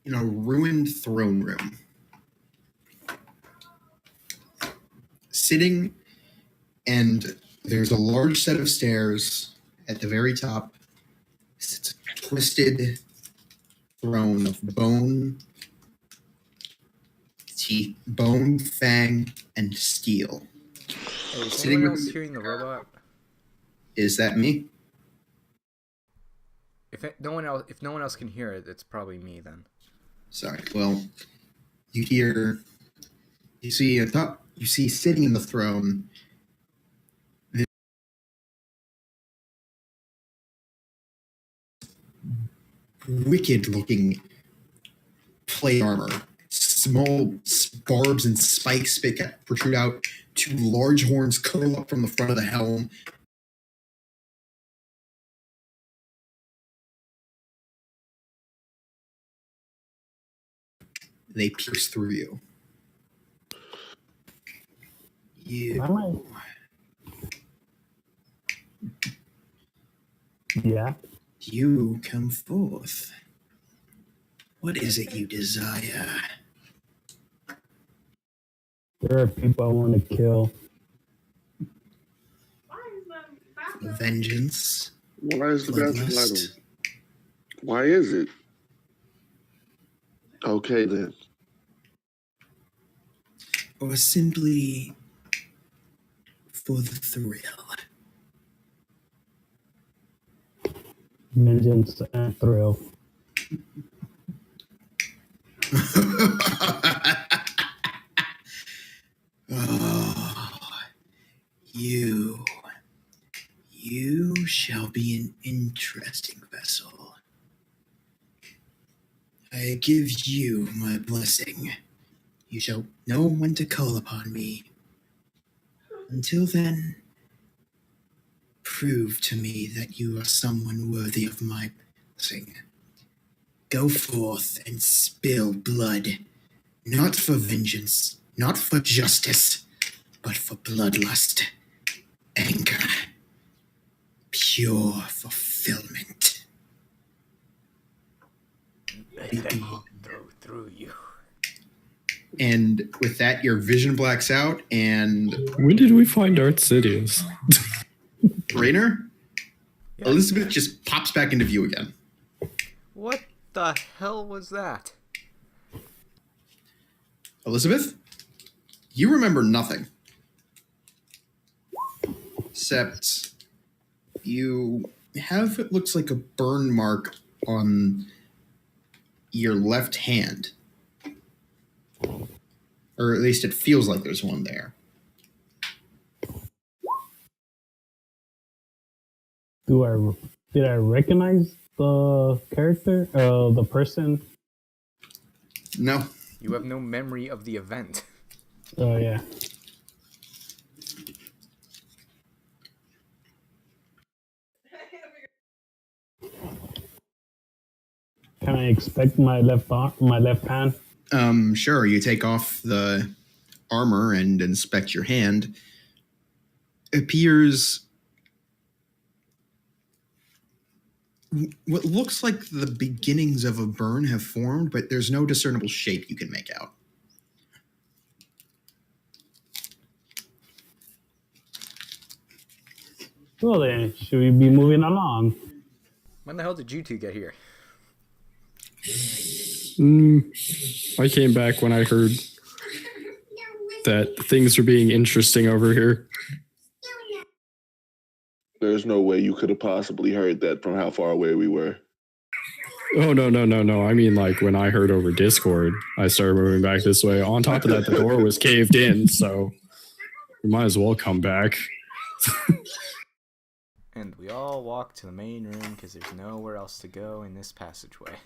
S1: in a ruined throne room. Sitting, and there's a large set of stairs at the very top. Sits a twisted throne of bone, teeth, bone, fang, and steel.
S2: Hey, is
S1: Sitting
S2: anyone
S1: with-
S2: else hearing the robot?
S1: Is that me?
S2: if no one else can hear it, it's probably me then.
S1: Sorry. Well, you see sitting in the throne this wicked-looking plate armor. Small barbs and spikes protrude out. Two large horns curl up from the front of the helm. They pierce through you.
S4: Yeah.
S1: You come forth. What is it you desire?
S4: There are people I want to kill.
S1: Vengeance.
S5: Why is the bathroom light on?
S1: Bloodlust.
S5: Why is it? Okay then.
S1: Or simply for the thrill.
S4: Vengeance and thrill.
S1: Oh, you shall be an interesting vessel. I give you my blessing. You shall know when to call upon me. Until then, prove to me that you are someone worthy of my blessing. Go forth and spill blood, not for vengeance, not for justice, but for bloodlust, anger, pure fulfillment.
S2: Let me go through you.
S1: And with that, your vision blacks out, and
S3: When did we find Darth Sidious?
S1: Rainer,
S2: Yeah.
S1: Elizabeth just pops back into view again.
S2: What the hell was that?
S1: Elizabeth, you remember nothing. Except you have what looks like a burn mark on your left hand. Or at least it feels like there's one there.
S4: Did I recognize the character? The person?
S1: No.
S2: You have no memory of the event.
S4: Oh yeah. Can I expect my left arm, my left hand?
S1: Sure, you take off the armor and inspect your hand. Appears what looks like the beginnings of a burn have formed, but there's no discernible shape you can make out.
S4: Well then, should we be moving along?
S2: When the hell did you two get here?
S3: I came back when I heard that things were being interesting over here.
S5: There's no way you could have possibly heard that from how far away we were.
S3: Oh, no. I mean, like, when I heard over Discord, I started moving back this way. On top of that, the door was caved in, so we might as well come back.
S2: And we all walk to the main room because there's nowhere else to go in this passageway.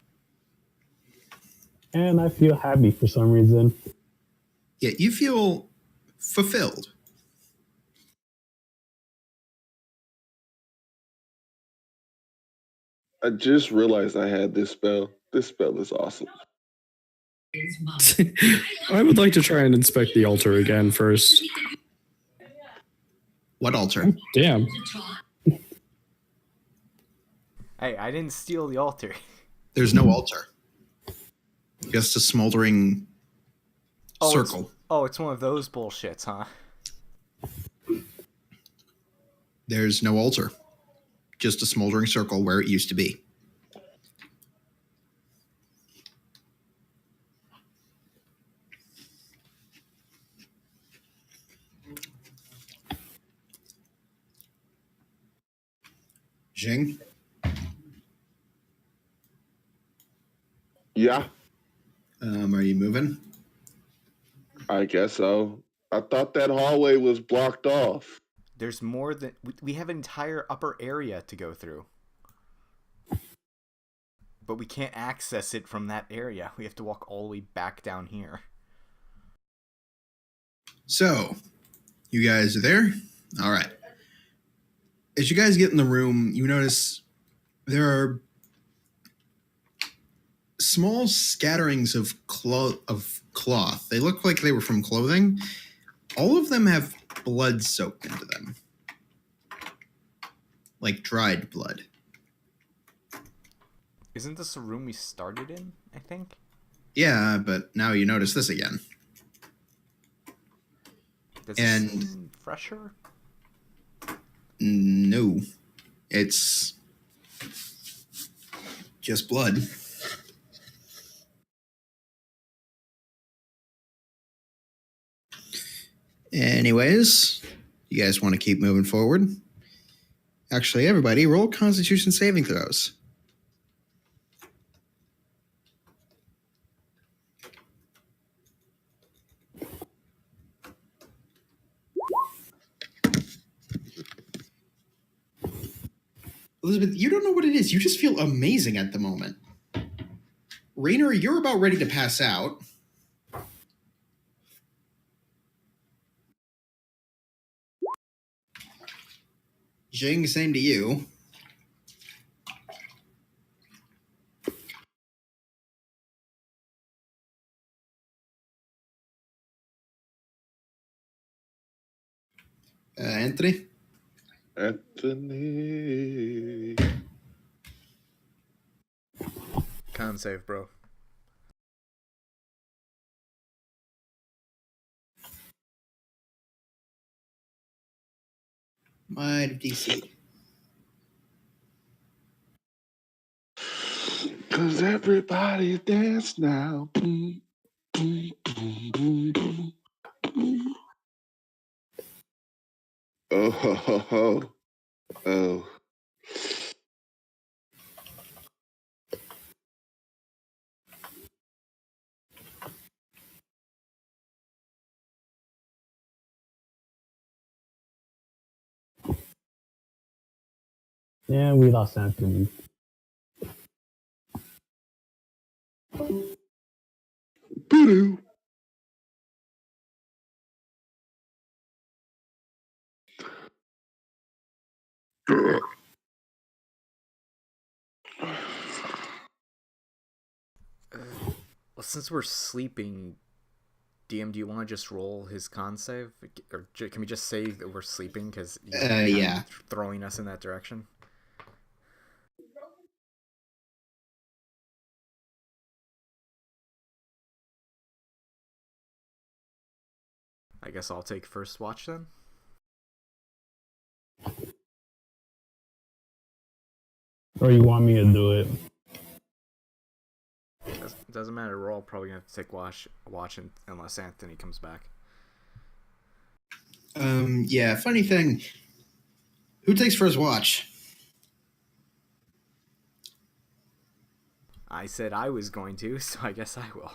S4: And I feel happy for some reason.
S1: Yeah, you feel fulfilled.
S5: I just realized I had this spell. This spell is awesome.
S3: I would like to try and inspect the altar again first.
S1: What altar?
S3: Damn.
S2: Hey, I didn't steal the altar.
S1: There's no altar. Just a smoldering circle.
S2: It's one of those bullshits, huh?
S1: There's no altar. Just a smoldering circle where it used to be. Jing?
S5: Yeah,
S1: Are you moving?
S5: I guess so. I thought that hallway was blocked off.
S2: There's more than we have an entire upper area to go through. But we can't access it from that area. We have to walk all the way back down here.
S1: So, you guys are there? All right. As you guys get in the room, you notice there are small scatterings of cloth. They look like they were from clothing. All of them have blood soaked into them. Like dried blood.
S2: Isn't this a room we started in, I think?
S1: Yeah, but now you notice this again.
S2: Does
S1: And-
S2: it seem fresher?
S1: No. It's just blood. Anyways, you guys want to keep moving forward? Actually, everybody, roll Constitution saving throws. Elizabeth, you don't know what it is. You just feel amazing at the moment. Rainer, you're about ready to pass out. Jing, same to you. Anthony?
S5: Anthony.
S2: Con save, bro.
S1: My DC.
S5: Cause everybody dance now. Boom, boom, boom, boom, boom, boom. Oh, ho, ho, ho. Oh.
S4: Yeah, we lost Anthony.
S5: Boo-doo.
S2: Well, since we're sleeping, DM, do you want to just roll his con save? Or can we just say that we're sleeping because
S1: Yeah.
S2: throwing us in that direction? I guess I'll take first watch then.
S4: Or you want me to do it?
S2: Doesn't matter. We're all probably gonna have to take watch unless Anthony comes back.
S1: Yeah, funny thing. Who takes first watch?
S2: I said I was going to, so I guess I will.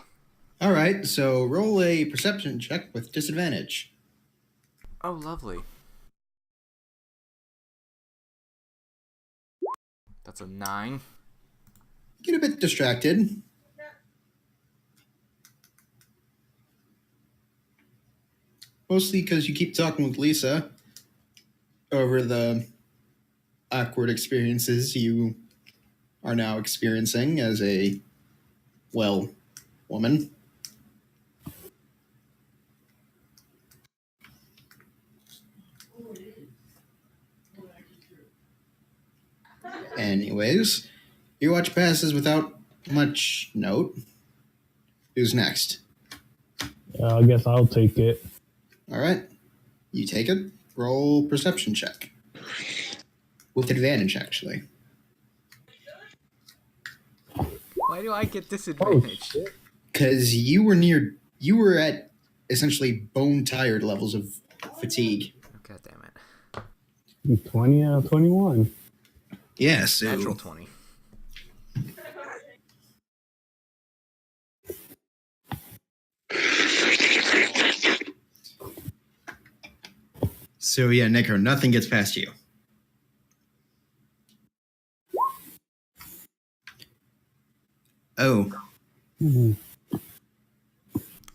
S1: All right, so roll a perception check with disadvantage.
S2: Oh, lovely. That's a 9.
S1: Get a bit distracted. Mostly because you keep talking with Lisa over the awkward experiences you are now experiencing as a, well, woman. Anyways, your watch passes without much note. Who's next?
S4: I guess I'll take it.
S1: All right, you take it. Roll perception check with advantage, actually.
S2: Why do I get disadvantage?
S4: shit.
S1: Because you were at essentially bone tired levels of fatigue.
S2: God damn it.
S4: 20 out of 21.
S1: Yeah, so
S2: Natural 20.
S1: So yeah, Nico, nothing gets past you. Oh,
S4: Mhm.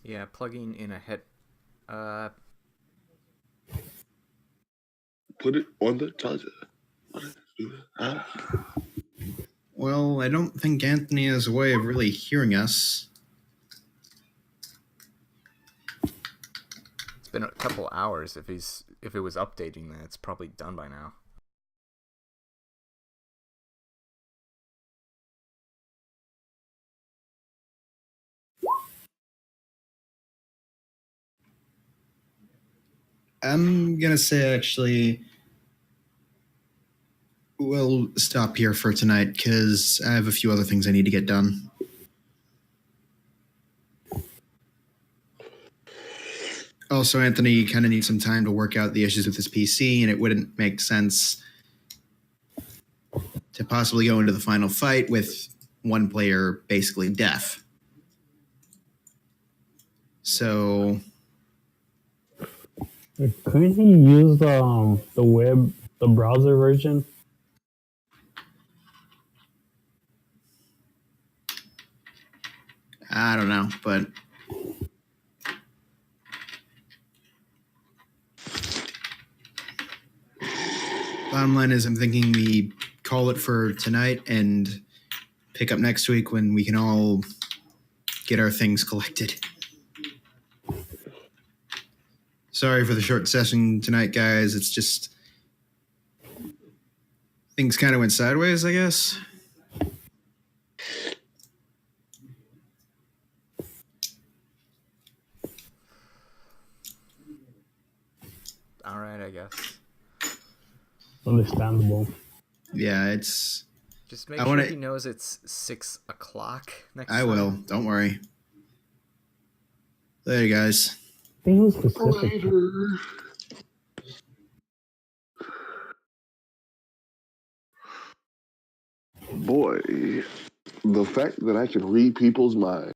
S2: Yeah, plugging in a head.
S5: Put it on the charger.
S1: well, I don't think Anthony has a way of really hearing us.
S2: It's been a couple hours. If it was updating, then it's probably done by now.
S1: I'm gonna say actually, we'll stop here for tonight because I have a few other things I need to get done. Also, Anthony kind of needs some time to work out the issues with his PC, and it wouldn't make sense to possibly go into the final fight with one player basically deaf. So,
S4: Couldn't he use the browser version?
S1: I don't know, but bottom line is I'm thinking we call it for tonight and pick up next week when we can all get our things collected. Sorry for the short session tonight, guys. It's just things kind of went sideways, I guess.
S2: All right, I guess.
S4: Understandable.
S1: Yeah, it's.
S2: Just make
S1: I
S2: sure
S1: wanna-
S2: he knows it's 6 o'clock next
S1: I
S2: time.
S1: will. Don't worry. Later, guys.
S4: I think it was specific.
S5: Later. Boy, the fact that I can read people's minds.